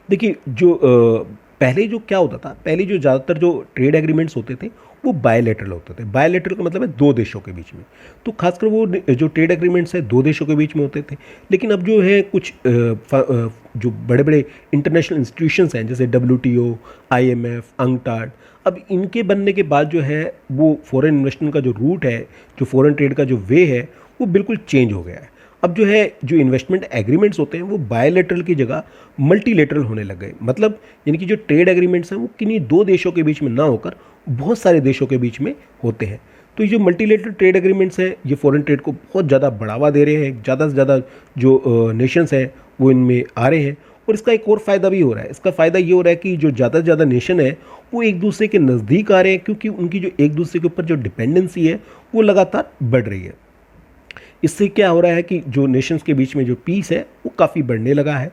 देखिए, जो पहले जो क्या होता था, पहले जो ज़्यादातर जो ट्रेड एग्रीमेंट्स होते थे वो बायलैटरल होते थे। बायलैटरल का मतलब है दो देशों के बीच में। तो खासकर वो जो ट्रेड एग्रीमेंट्स है दो देशों के बीच में होते थे। लेकिन अब जो है कुछ जो बड़े बड़े इंटरनेशनल इंस्टीट्यूशंस हैं, जैसे WTO, IMF, UNCTAD, अब इनके बनने के बाद जो है वो फॉरेन इन्वेस्टमेंट का जो रूट है, जो फॉरेन ट्रेड का जो वे है, वो बिल्कुल चेंज हो गया है। अब जो है जो इन्वेस्टमेंट एग्रीमेंट्स होते हैं वो बायलैटरल की जगह मल्टीलेटरल होने लग गए। मतलब यानी कि जो ट्रेड एग्रीमेंट्स हैं वो किन्हीं दो देशों के बीच में ना होकर बहुत सारे देशों के बीच में होते हैं। तो ये जो मल्टीलेटरल ट्रेड एग्रीमेंट्स हैं, ये फॉरेन ट्रेड को बहुत ज़्यादा बढ़ावा दे रहे हैं। ज़्यादा से ज़्यादा जो नेशंस हैं वो इनमें आ रहे हैं, और इसका एक और फ़ायदा भी हो रहा है। इसका फ़ायदा ये हो रहा है कि जो ज़्यादा से ज़्यादा नेशन है वो एक दूसरे के नज़दीक आ रहे हैं, क्योंकि उनकी जो एक दूसरे के ऊपर जो डिपेंडेंसी है वो लगातार बढ़ रही है। इससे क्या हो रहा है कि जो नेशंस के बीच में जो पीस है वो काफ़ी बढ़ने लगा है।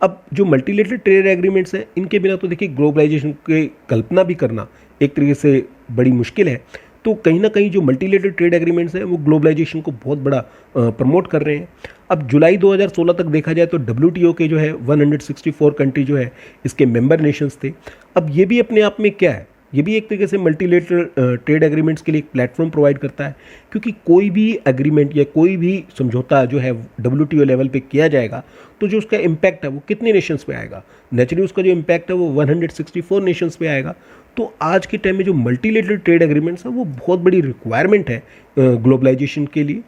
अब जो मल्टीलेटरल ट्रेड एग्रीमेंट्स हैं, इनके बिना तो देखिए ग्लोबलाइजेशन की कल्पना भी करना एक तरीके से बड़ी मुश्किल है। तो कहीं ना कहीं जो मल्टीलेटरल ट्रेड एग्रीमेंट्स हैं वो ग्लोबलाइजेशन को बहुत बड़ा प्रमोट कर रहे हैं। अब जुलाई 2016 तक देखा जाए तो WTO के जो है 164 कंट्री जो है इसके मेंबर नेशंस थे। अब ये भी अपने आप में क्या है, ये भी एक तरीके से मल्टीलेटरल ट्रेड एग्रीमेंट्स के लिए एक प्लेटफॉर्म प्रोवाइड करता है, क्योंकि कोई भी एग्रीमेंट या कोई भी समझौता जो है WTO लेवल पे किया जाएगा तो जो उसका इम्पैक्ट है वो कितने नेशंस पे आएगा, नेचुरली उसका जो इम्पैक्ट है वो 164 नेशंस पे आएगा। तो आज के टाइम में जो मल्टीलेटरल ट्रेड एग्रीमेंट्स है वो बहुत बड़ी रिक्वायरमेंट है ग्लोबलाइजेशन के लिए।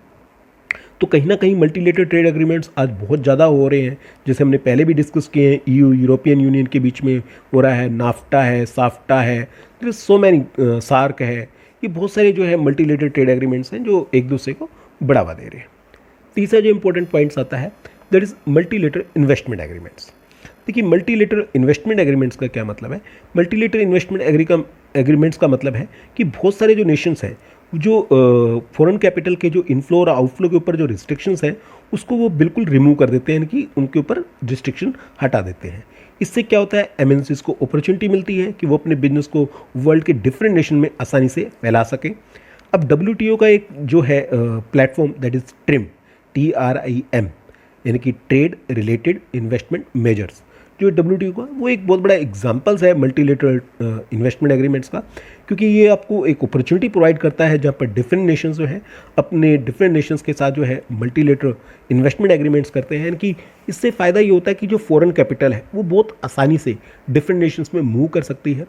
तो कहीं ना कहीं मल्टीलेटरल ट्रेड एग्रीमेंट्स आज बहुत ज़्यादा हो रहे हैं, जैसे हमने पहले भी डिस्कस किए हैं। यूरोपियन यूनियन के बीच में हो रहा है, नाफ्टा है, साफ्टा है, सो मैनी, सार्क है, ये बहुत सारे जो है मल्टीलेटरल ट्रेड एग्रीमेंट्स हैं जो एक दूसरे को बढ़ावा दे रहे हैं। तीसरा जो इंपॉर्टेंट पॉइंट्स आता है that is multilateral investment agreements. देखिए मल्टीलेटरल इन्वेस्टमेंट एग्रीमेंट्स का क्या मतलब है। मल्टीलेटरल इन्वेस्टमेंट एग्रीमेंट्स का मतलब है कि बहुत सारे जो नेशंस हैं जो फॉरेन कैपिटल के जो इनफ्लो और आउटफ्लो के ऊपर जो रिस्ट्रिक्शंस हैं उसको वो बिल्कुल रिमूव कर देते हैं, कि उनके ऊपर रिस्ट्रिक्शन हटा देते हैं। इससे क्या होता है, MNCs को अपॉर्चुनिटी मिलती है कि वो अपने बिजनेस को वर्ल्ड के डिफरेंट नेशन में आसानी से फैला सकें। अब WTO का एक जो है platform that is TRIM, TRIM, यानी कि ट्रेड रिलेटेड इन्वेस्टमेंट मेजर्स, जो WTO का वो एक बहुत बड़ा एग्जांपल्स है मल्टीलेटरल इन्वेस्टमेंट एग्रीमेंट्स का, क्योंकि ये आपको एक अपॉर्चुनिटी प्रोवाइड करता है जहाँ पर डिफरेंट नेशंस जो है अपने डिफरेंट नेशंस के साथ जो है मल्टीलेटरल इन्वेस्टमेंट एग्रीमेंट्स करते हैं। कि इससे फ़ायदा ये होता है कि जो फॉरेन कैपिटल है वो बहुत आसानी से डिफरेंट नेशंस में मूव कर सकती है।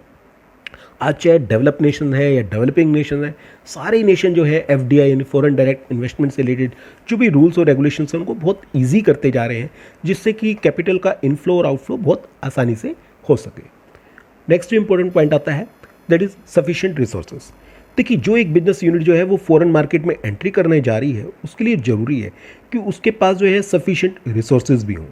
आज चाहे डेवलप नेशन है या डेवलपिंग नेशन है, सारे नेशन जो है FDI यानी फॉरेन डायरेक्ट इन्वेस्टमेंट से रिलेटेड जो भी रूल्स और रेगुलेशंस हैं उनको बहुत ईजी करते जा रहे हैं, जिससे कि कैपिटल का इनफ्लो और आउटफ्लो बहुत आसानी से हो सके। नेक्स्ट इंपॉर्टेंट पॉइंट आता है दैट इज सफिशिएंट रिसोर्सेज। देखिए जो एक बिजनेस यूनिट जो है वो फॉरेन मार्केट में एंट्री करने जा रही है उसके लिए ज़रूरी है कि उसके पास जो है सफिशिएंट रिसोर्सेज भी हों।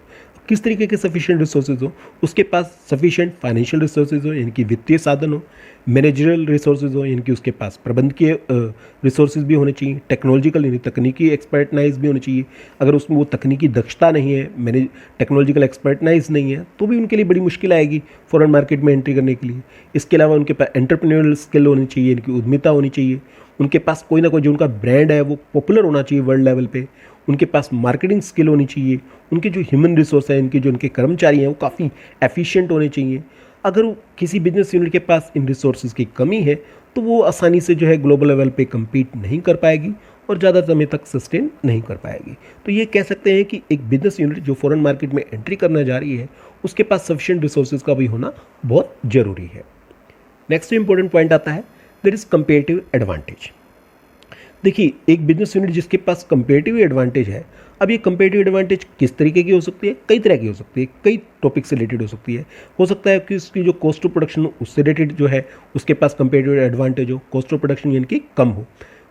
किस तरीके के सफिशिएंट रिसोर्सेज हो, उसके पास सफिशिएंट फाइनेंशियल रिसोर्सेज हो यानी कि वित्तीय साधन हो, मैनेजरल रिसोर्सेज हो यानी कि उसके पास प्रबंधकीय रिसोर्सेज भी होने चाहिए, टेक्नोलॉजिकल यानी तकनीकी एक्सपर्टनाइज भी होनी चाहिए। अगर उसमें वो तकनीकी दक्षता नहीं है, मैंने टेक्नोलॉजिकल एक्सपर्टनाइज नहीं है, तो भी उनके लिए बड़ी मुश्किल आएगी फॉरेन मार्केट में एंट्री करने के लिए। इसके अलावा उनके पास एंटरप्रेन्योरल स्किल होनी चाहिए, इनकी उद्यमिता होनी चाहिए। उनके पास कोई ना कोई जो उनका ब्रांड है वो पॉपुलर होना चाहिए वर्ल्ड लेवल पे। उनके पास मार्केटिंग स्किल होनी चाहिए। उनके जो ह्यूमन रिसोर्स है, इनके जो उनके कर्मचारी हैं वो काफ़ी एफिशिएंट होने चाहिए। अगर किसी बिजनेस यूनिट के पास इन रिसोर्सेज की कमी है तो वो आसानी से जो है ग्लोबल लेवल पे कम्पीट नहीं कर पाएगी और ज़्यादा समय तक सस्टेन नहीं कर पाएगी। तो ये कह सकते हैं कि एक बिजनेस यूनिट जो फॉरेन मार्केट में एंट्री करना जा रही है उसके पास सफिशिएंट रिसोर्सेज का भी होना बहुत ज़रूरी है। नेक्स्ट इंपॉर्टेंट पॉइंट आता है दैट इज़ कंपेरेटिव एडवांटेज। देखिए एक बिजनेस यूनिट जिसके पास कंपेरेटिव एडवांटेज है, अब ये कंपेरेटिव एडवांटेज किस तरीके की हो सकती है, कई तरह की हो सकती है, कई टॉपिक से रिलेटेड हो सकती है। हो सकता है कि उसकी जो कॉस्ट ऑफ प्रोडक्शन हो उससे रिलेटेड जो है उसके पास कंपेरेटिव एडवांटेज हो, कॉस्ट ऑफ प्रोडक्शन यानी कि कम हो।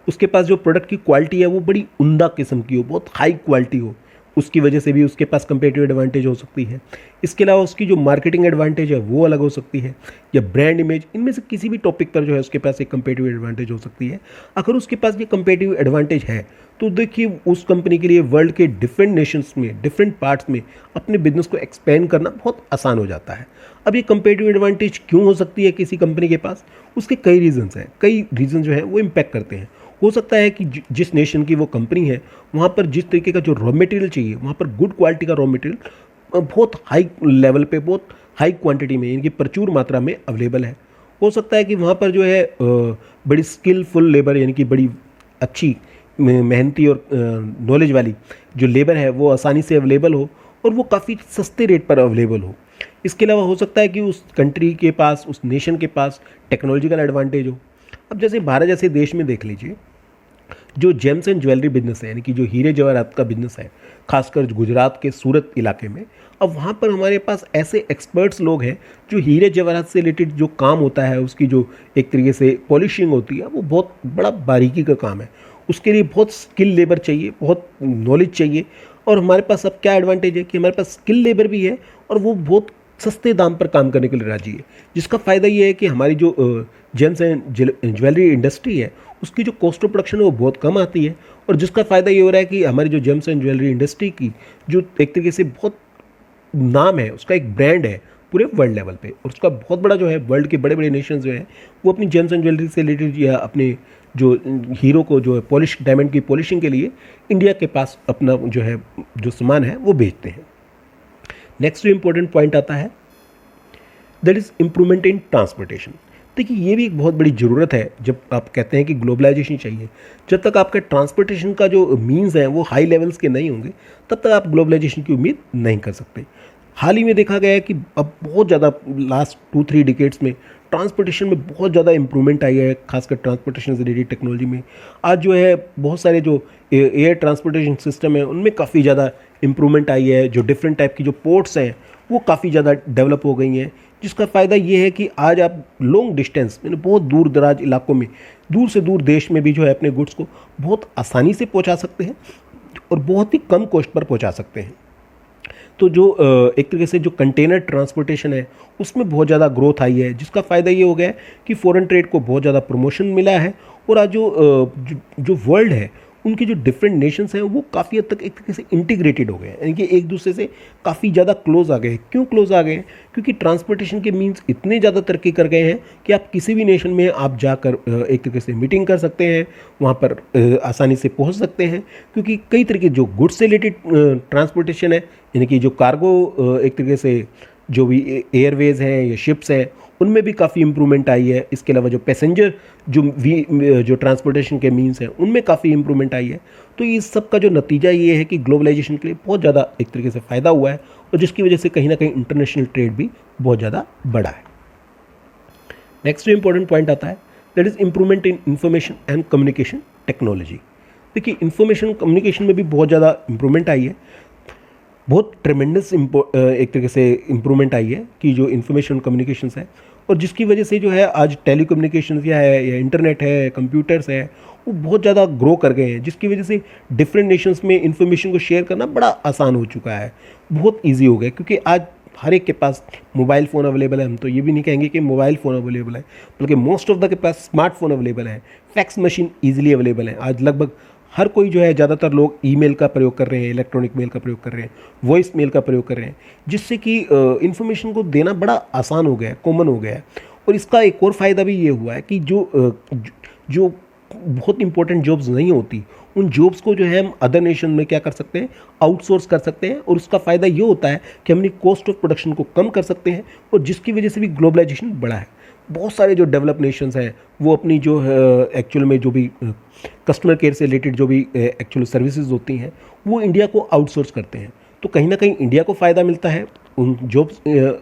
उसके पास जो प्रोडक्ट की क्वालिटी है वो बड़ी उम्दा किस्म की हो, बहुत हाई क्वालिटी हो, उसकी वजह से भी उसके पास कंपेरेटिव एडवांटेज हो सकती है। इसके अलावा उसकी जो मार्केटिंग एडवांटेज है वो अलग हो सकती है, या ब्रांड इमेज, इनमें से किसी भी टॉपिक पर जो है उसके पास एक कंपेरेटिव एडवांटेज हो सकती है। अगर उसके पास ये कंपेरेटिव एडवांटेज है तो देखिए उस कंपनी के लिए वर्ल्ड के डिफरेंट नेशंस में, डिफरेंट पार्ट्स में अपने बिजनेस को एक्सपेंड करना बहुत आसान हो जाता है। अब ये कंपेरेटिव एडवांटेज क्यों हो सकती है किसी कंपनी के पास, उसके कई रीजंस हैं, कई रीजन जो है वो इम्पैक्ट करते हैं। हो सकता है कि जिस नेशन की वो कंपनी है वहाँ पर जिस तरीके का जो रॉ मटेरियल चाहिए वहाँ पर गुड क्वालिटी का रॉ मटेरियल बहुत हाई लेवल पे, बहुत हाई क्वांटिटी में, यानी कि प्रचुर मात्रा में अवेलेबल है। हो सकता है कि वहाँ पर जो है बड़ी स्किलफुल लेबर यानी कि बड़ी अच्छी मेहनती और नॉलेज वाली जो लेबर है वो आसानी से अवेलेबल हो और वो काफ़ी सस्ते रेट पर अवेलेबल हो। इसके अलावा हो सकता है कि उस कंट्री के पास, उस नेशन के पास टेक्नोलॉजिकल एडवांटेज हो। अब जैसे भारत जैसे देश में देख लीजिए, जो जेम्स एंड ज्वेलरी बिजनेस है यानी कि जो हीरे जवाहरात का बिजनेस है, खासकर गुजरात के सूरत इलाके में, अब वहाँ पर हमारे पास ऐसे एक्सपर्ट्स लोग हैं जो हीरे जवाहरात से रिलेटेड जो काम होता है, उसकी जो एक तरीके से पॉलिशिंग होती है वो बहुत बड़ा बारीकी का काम है। उसके लिए बहुत स्किल लेबर चाहिए, बहुत नॉलेज चाहिए। और हमारे पास अब क्या एडवांटेज है कि हमारे पास स्किल लेबर भी है और वो बहुत सस्ते दाम पर काम करने के लिए राजी है, जिसका फ़ायदा ये है कि हमारी जो जेम्स एंड ज्वेलरी इंडस्ट्री है उसकी जो कॉस्ट ऑफ प्रोडक्शन है वो बहुत कम आती है। और जिसका फ़ायदा ये हो रहा है कि हमारी जो जेम्स एंड ज्वेलरी इंडस्ट्री की जो एक तरीके से बहुत नाम है, उसका एक ब्रांड है, पूरे वर्ल्ड लेवल पे। और उसका बहुत बड़ा जो है वर्ल्ड के बड़े बड़े नेशंस जो हैं वो अपनी जेम्स एंड ज्वेलरी से रिलेटेड या अपने जो हीरो को जो है पॉलिश डायमंड की पॉलिशिंग के लिए इंडिया के पास अपना जो है जो सामान है वो बेचते हैं। नेक्स्ट जो इम्पोर्टेंट पॉइंट आता है that is improvement in transportation. देखिए ये भी एक बहुत बड़ी ज़रूरत है जब आप कहते हैं कि ग्लोबलाइजेशन चाहिए। जब तक आपका ट्रांसपोर्टेशन का जो मीन्स हैं वो हाई लेवल्स के नहीं होंगे तब तक आप ग्लोबलाइजेशन की उम्मीद नहीं कर सकते। हाल ही में देखा गया है कि अब बहुत ज़्यादा लास्ट 2-3 डिकेड्स में ट्रांसपोर्टेशन में बहुत ज़्यादा इंप्रूवमेंट आई है, खासकर ट्रांसपोर्टेशन से रिलेटेड टेक्नोलॉजी में। आज जो है बहुत सारे जो एयर ट्रांसपोर्टेशन सिस्टम है उनमें काफ़ी ज़्यादा इंप्रूवमेंट आई है। जो डिफरेंट टाइप की जो पोर्ट्स हैं वो काफ़ी ज़्यादा डेवलप हो गई हैं, जिसका फ़ायदा ये है कि आज आप लॉन्ग डिस्टेंस यानी बहुत दूर दराज इलाकों में, दूर से दूर देश में भी जो है अपने गुड्स को बहुत आसानी से पहुंचा सकते हैं और बहुत ही कम कॉस्ट पर पहुंचा सकते हैं। तो जो एक तरीके से जो कंटेनर ट्रांसपोर्टेशन है उसमें बहुत ज़्यादा ग्रोथ आई है, जिसका फ़ायदा ये हो गया है कि फॉरेन ट्रेड को बहुत ज़्यादा प्रमोशन मिला है। और आज जो वर्ल्ड है उनके जो डिफरेंट नेशंस हैं वो काफ़ी हद तक एक तरीके से इंटीग्रेटेड हो गए हैं, यानी कि एक दूसरे से काफ़ी ज़्यादा क्लोज आ गए हैं। क्यों क्लोज आ गए हैं? क्योंकि ट्रांसपोर्टेशन के मीन्स इतने ज़्यादा तरक्की कर गए हैं कि आप किसी भी नेशन में आप जाकर एक तरीके से मीटिंग कर सकते हैं, वहाँ पर आसानी से पहुँच सकते हैं। क्योंकि कई तरीके जो गुड्स से रिलेटेड ट्रांसपोर्टेशन है, यानी कि जो कार्गो एक तरीके से जो भी एयरवेज़ हैं या शिप्स हैं उनमें भी काफ़ी इंप्रूवमेंट आई है। इसके अलावा जो पैसेंजर जो ट्रांसपोर्टेशन के मीन्स हैं उनमें काफ़ी इंप्रूवमेंट आई है। तो इस सब का जो नतीजा ये है कि ग्लोबलाइजेशन के लिए बहुत ज़्यादा एक तरीके से फ़ायदा हुआ है और जिसकी वजह से कहीं ना कहीं इंटरनेशनल ट्रेड भी बहुत ज़्यादा बढ़ा है। नेक्स्ट जो इंपॉर्टेंट पॉइंट आता है that is improvement in information and communication technology. देखिए इंफॉर्मेशन कम्युनिकेशन में भी बहुत ज़्यादा इंप्रूवमेंट आई है, बहुत ट्रेमेंडस एक तरीके से इम्प्रूवमेंट आई है कि जो इन्फॉर्मेशन कम्युनिकेशंस है, और जिसकी वजह से जो है आज टेलीकम्युनिकेशंस या इंटरनेट है, कंप्यूटर्स है, वो बहुत ज़्यादा ग्रो कर गए हैं, जिसकी वजह से डिफरेंट नेशंस में इन्फॉर्मेशन को शेयर करना बड़ा आसान हो चुका है, बहुत ईजी हो गया। क्योंकि आज हर एक के पास मोबाइल फ़ोन अवेलेबल है। हम तो ये भी नहीं कहेंगे कि मोबाइल फ़ोन अवेलेबल है, बल्कि मोस्ट ऑफ द के पास स्मार्टफोन अवेलेबल है, फैक्स मशीन ईजिली अवेलेबल है। आज लगभग हर कोई जो है, ज़्यादातर लोग ईमेल का प्रयोग कर रहे हैं, इलेक्ट्रॉनिक मेल का प्रयोग कर रहे हैं, वॉइस मेल का प्रयोग कर रहे हैं, जिससे कि इन्फॉर्मेशन को देना बड़ा आसान हो गया है, कॉमन हो गया है। और इसका एक और फ़ायदा भी ये हुआ है कि जो बहुत इंपॉर्टेंट जॉब्स नहीं होती उन जॉब्स को जो है हम अदर नेशन में क्या कर सकते हैं, आउटसोर्स कर सकते हैं। और उसका फ़ायदा ये होता है कि हम अपनी कॉस्ट ऑफ प्रोडक्शन को कम कर सकते हैं, और जिसकी वजह से भी ग्लोबलाइजेशन बढ़ा है। बहुत सारे जो डेवलप नेशंस हैं वो अपनी जो एक्चुअल में जो भी कस्टमर केयर से रिलेटेड जो भी एक्चुअल सर्विसेज होती हैं वो इंडिया को आउटसोर्स करते हैं। तो कहीं ना कहीं इंडिया को फ़ायदा मिलता है, उन जॉब्स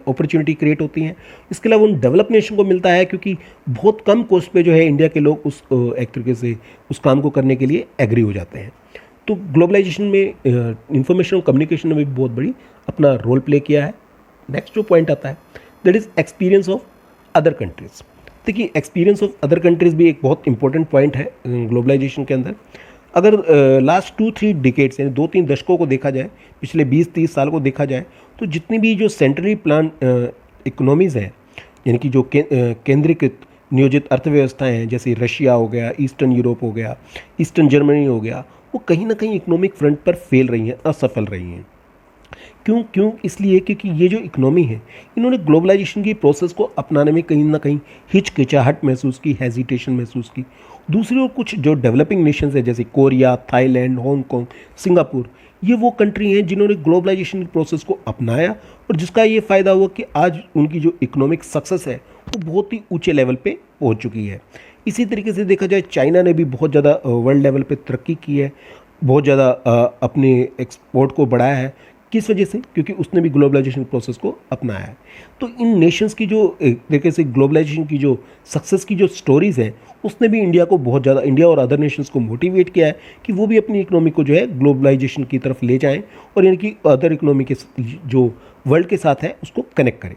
अपॉर्चुनिटी क्रिएट होती हैं। इसके अलावा उन डेवलप नेशन को मिलता है, क्योंकि बहुत कम कॉस्ट पे जो है इंडिया के लोग उस एक तरीके से उस काम को करने के लिए एग्री हो जाते हैं। तो ग्लोबलाइजेशन में इंफॉर्मेशन और कम्युनिकेशन ने भी बहुत बड़ी अपना रोल प्ले किया है। नेक्स्ट जो पॉइंट आता है that is experience of other countries. देखिए एक्सपीरियंस ऑफ अदर कंट्रीज़ भी एक बहुत इंपॉर्टेंट पॉइंट है ग्लोबलाइजेशन के अंदर। अगर लास्ट 2-3 डिकेड्स यानी 2-3 दशकों को देखा जाए, पिछले 20-30 साल को देखा जाए, तो जितनी भी जो सेंट्रली प्लान इकोनॉमीज़ हैं, यानी कि जो केंद्रीकृत नियोजित अर्थव्यवस्थाएं हैं, जैसे रशिया हो गया, ईस्टर्न यूरोप हो गया, ईस्टर्न जर्मनी हो गया, वो कहीं ना कहीं इकोनॉमिक फ्रंट पर फेल रही हैं, असफल रही हैं। क्यों? इसलिए क्योंकि ये जो इकोनॉमी है इन्होंने ग्लोबलाइजेशन की प्रोसेस को अपनाने में कहीं ना कहीं हिचकिचाहट महसूस की, हेजिटेशन महसूस की। दूसरी ओर कुछ जो डेवलपिंग नेशंस है जैसे कोरिया, थाईलैंड, हांगकांग, सिंगापुर, ये वो कंट्री हैं जिन्होंने ग्लोबलाइजेशन की प्रोसेस को अपनाया, और जिसका ये फ़ायदा हुआ कि आज उनकी जो इकोनॉमिक सक्सेस है वो बहुत ही ऊँचे लेवल पर पहुँच चुकी है। इसी तरीके से देखा जाए चाइना ने भी बहुत ज़्यादा वर्ल्ड लेवल पर तरक्की की है, बहुत ज़्यादा अपने एक्सपोर्ट को बढ़ाया है। किस वजह से? क्योंकि उसने भी ग्लोबलाइजेशन प्रोसेस को अपनाया है। तो इन नेशंस की जो एक तरीके से ग्लोबलाइजेशन की जो सक्सेस की जो स्टोरीज़ हैं उसने भी इंडिया को बहुत ज़्यादा, इंडिया और अदर नेशंस को मोटिवेट किया है कि वो भी अपनी इकोनॉमी को जो है ग्लोबलाइजेशन की तरफ ले जाएं, और यानी कि अदर इकोनॉमी के जो वर्ल्ड के साथ है उसको कनेक्ट करें।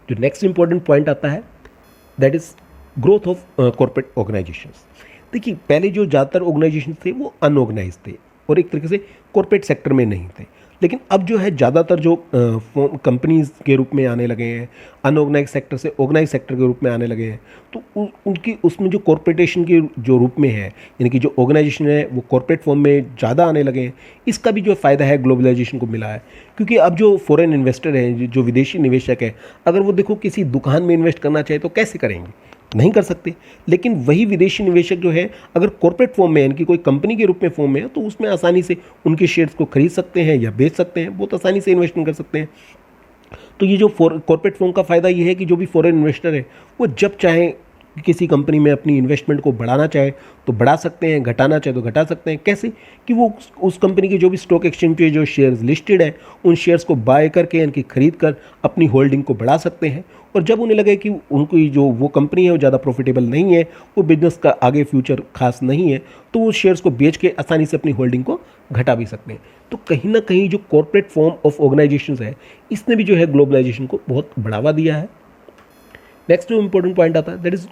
जो नेक्स्ट इंपॉर्टेंट पॉइंट आता है that is growth of corporate organisations. देखिए पहले जो ज़्यादातर ऑर्गेनाइजेशन थे वो अनऑर्गेनाइज थे और एक तरीके से कॉर्पोरेट सेक्टर में नहीं थे, लेकिन अब जो है ज़्यादातर जो कंपनीज के रूप में आने लगे हैं, अनऑर्गेनाइज सेक्टर से ऑर्गेनाइज सेक्टर के रूप में आने लगे हैं, तो उनकी उसमें जो कॉरपोरेटेशन के जो रूप में है, यानी कि जो ऑर्गेनाइजेशन है वो कॉरपोरेट फॉर्म में ज़्यादा आने लगे हैं। इसका भी जो फ़ायदा है ग्लोबलाइजेशन को मिला है, क्योंकि अब जो फॉरेन इन्वेस्टर हैं, जो विदेशी निवेशक है, अगर वो देखो किसी दुकान में इन्वेस्ट करना चाहे तो कैसे करेंगे, नहीं कर सकते। लेकिन वही विदेशी निवेशक जो है अगर कॉर्पोरेट फॉर्म में यानी कि कोई कंपनी के रूप में फॉर्म में है, तो उसमें आसानी से उनके शेयर्स को खरीद सकते हैं या बेच सकते हैं, बहुत आसानी से इन्वेस्टमेंट कर सकते हैं। तो ये जो कॉर्पोरेट फॉर्म का फ़ायदा ये है कि जो भी फॉरेन इन्वेस्टर है वो जब चाहे किसी कंपनी में अपनी इन्वेस्टमेंट को बढ़ाना चाहे तो बढ़ा सकते हैं, घटाना चाहे तो घटा सकते हैं। कैसे कि वो उस कंपनी के जो भी स्टॉक एक्सचेंज पे जो शेयर्स लिस्टेड है उन शेयर्स को बाय करके यानी कि खरीद कर अपनी होल्डिंग को बढ़ा सकते हैं। और जब उन्हें लगे कि उनको जो वो कंपनी है वो ज़्यादा प्रॉफिटेबल नहीं है, वो बिजनेस का आगे फ्यूचर खास नहीं है, तो वो शेयर्स को बेच के आसानी से अपनी होल्डिंग को घटा भी सकते हैं। तो कहीं ना कहीं जो कॉर्पोरेट फॉर्म ऑफ ऑर्गेनाइजेशंस है इसने भी जो है ग्लोबलाइजेशन को बहुत बढ़ावा दिया है। नेक्स्ट जो इंपॉर्टेंट पॉइंट आता है that is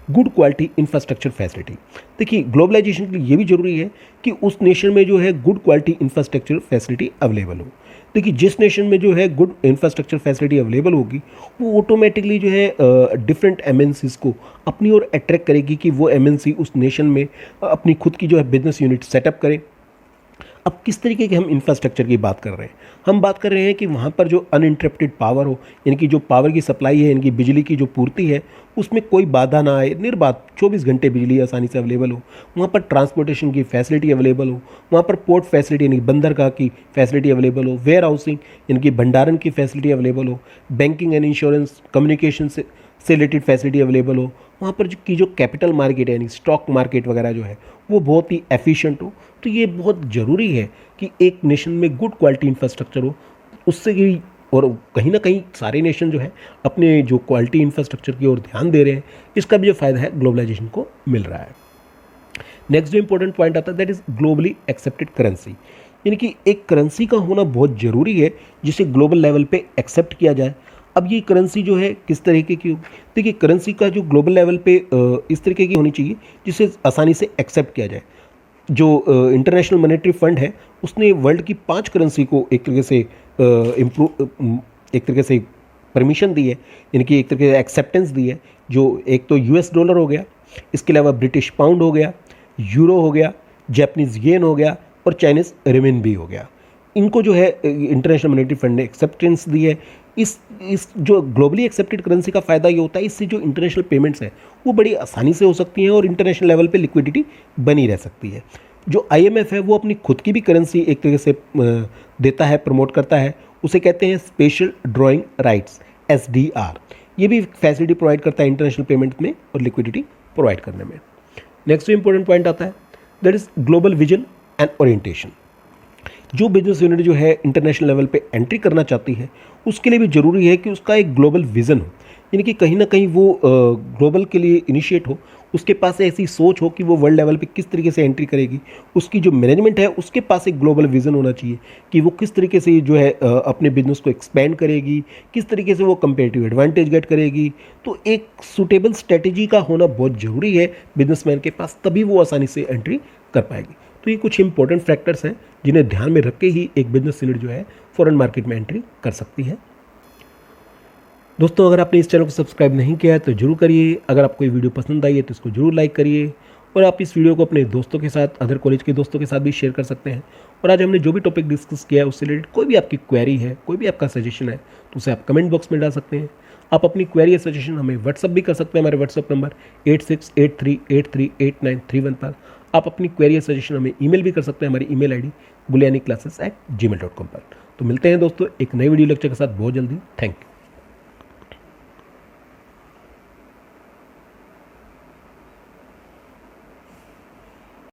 good quality infrastructure facility. देखिए ग्लोबलाइजेशन के लिए ये भी जरूरी है कि उस नेशन में जो है good quality infrastructure facility available हो। देखिए जिस नेशन में जो है गुड इंफ्रास्ट्रक्चर फैसिलिटी अवेलेबल होगी वो ऑटोमेटिकली जो है डिफरेंट एमएनसीज को अपनी ओर अट्रैक्ट करेगी कि वो एमएनसी उस नेशन में अपनी खुद की जो है बिजनेस यूनिट सेटअप करें। अब किस तरीके के हम इंफ्रास्ट्रक्चर की बात कर रहे हैं, हम बात कर रहे हैं कि वहाँ पर जो अनइंटरप्टेड पावर हो, यानी कि जो पावर की सप्लाई है, यानी कि बिजली की जो पूर्ति है उसमें कोई बाधा ना आए, निर्बाध 24 घंटे बिजली आसानी से अवेलेबल हो, वहाँ पर ट्रांसपोर्टेशन की फैसिलिटी अवेलेबल हो, वहाँ पर पोर्ट फैसिलिटी यानी बंदरगाह की फैसिलिटी अवेलेबल हो, वेयर हाउसिंग यानी कि भंडारण की फैसिलिटी अवेलेबल हो, बैंकिंग एंड इंश्योरेंस कम्युनिकेशन से रिलेटेड फैसिलिटी अवेलेबल हो, वहाँ पर जो कैपिटल मार्केट है यानी स्टॉक मार्केट वगैरह जो है वो बहुत ही एफिशिएंट हो। तो ये बहुत ज़रूरी है कि एक नेशन में गुड क्वालिटी इंफ्रास्ट्रक्चर हो, उससे ही और कहीं ना कहीं सारे नेशन जो है अपने जो क्वालिटी इंफ्रास्ट्रक्चर की ओर ध्यान दे रहे हैं, इसका भी जो फ़ायदा है ग्लोबलाइजेशन को मिल रहा है। नेक्स्ट जो इंपॉर्टेंट पॉइंट आता है that is globally accepted currency, यानी कि एक करेंसी का होना बहुत ज़रूरी है जिसे ग्लोबल लेवल पे एक्सेप्ट किया जाए। अब ये करेंसी जो है किस तरीके की होगी, देखिए करेंसी का जो ग्लोबल लेवल पे इस तरीके की होनी चाहिए जिसे आसानी से एक्सेप्ट किया जाए। जो इंटरनेशनल मॉनेटरी फंड है उसने वर्ल्ड की 5 करेंसी को एक तरीके से एक तरीके से परमिशन दी है, यानी कि एक तरीके से एक्सेप्टेंस दी है। जो एक तो यूएस डॉलर हो गया, इसके अलावा ब्रिटिश पाउंड हो गया, यूरो हो गया, जापानीज़ येन हो गया और चाइनीज़ रेमिनबी हो गया। इनको जो है इंटरनेशनल मॉनेटरी फंड ने एक्सेप्टेंस दी है। इस जो ग्लोबली एक्सेप्टेड करेंसी का फ़ायदा ये होता है इससे जो इंटरनेशनल पेमेंट्स हैं वो बड़ी आसानी से हो सकती हैं और इंटरनेशनल लेवल पे लिक्विडिटी बनी रह सकती है। जो आईएमएफ है वो अपनी खुद की भी करेंसी एक तरीके से देता है, प्रमोट करता है, उसे कहते हैं स्पेशल ड्राइंग राइट्स SDR। ये भी फैसिलिटी प्रोवाइड करता है इंटरनेशनल पेमेंट में और लिक्विडिटी प्रोवाइड करने में। नेक्स्ट इंपॉर्टेंट पॉइंट आता है that is global vision and orientation. जो बिजनेस यूनिट जो है इंटरनेशनल लेवल पे एंट्री करना चाहती है उसके लिए भी ज़रूरी है कि उसका एक ग्लोबल विज़न हो, यानी कि कहीं ना कहीं वो ग्लोबल के लिए इनिशिएट हो, उसके पास ऐसी सोच हो कि वो वर्ल्ड लेवल पे किस तरीके से एंट्री करेगी। उसकी जो मैनेजमेंट है उसके पास एक ग्लोबल विज़न होना चाहिए कि वो किस तरीके से जो है अपने बिजनेस को एक्सपेंड करेगी, किस तरीके से वो कंपेरेटिव एडवांटेज गेट करेगी। तो एक सूटेबल स्ट्रेटेजी का होना बहुत ज़रूरी है बिजनेसमैन के पास, तभी वो आसानी से एंट्री कर पाएगी। तो ये कुछ इंपॉर्टेंट फैक्टर्स हैं जिन्हें ध्यान में रख के ही एक बिजनेस यूनिट जो है फॉरेन मार्केट में एंट्री कर सकती है। दोस्तों अगर आपने इस चैनल को सब्सक्राइब नहीं किया है तो जरूर करिए। अगर आपको ये वीडियो पसंद आई है तो इसको जरूर लाइक करिए और आप इस वीडियो को अपने दोस्तों के साथ, अदर कॉलेज के दोस्तों के साथ भी शेयर कर सकते हैं। और आज हमने जो भी टॉपिक डिस्कस किया है उससे रिलेटेड कोई भी आपकी क्वेरी है, कोई भी आपका सजेशन है तो उसे आप कमेंट बॉक्स में डाल सकते हैं। आप अपनी क्वेरी या सजेशन हमें व्हाट्सअप भी कर सकते हैं, हमारे व्हाट्सअप नंबर 8683838931 पर। आप अपनी क्वेरी या सजेशन हमें ईमेल भी कर सकते हैं, हमारी ईमेल ID gulianiclasses@gmail.com पर। तो मिलते हैं दोस्तों एक नई वीडियो लेक्चर के साथ बहुत जल्दी। Thank you.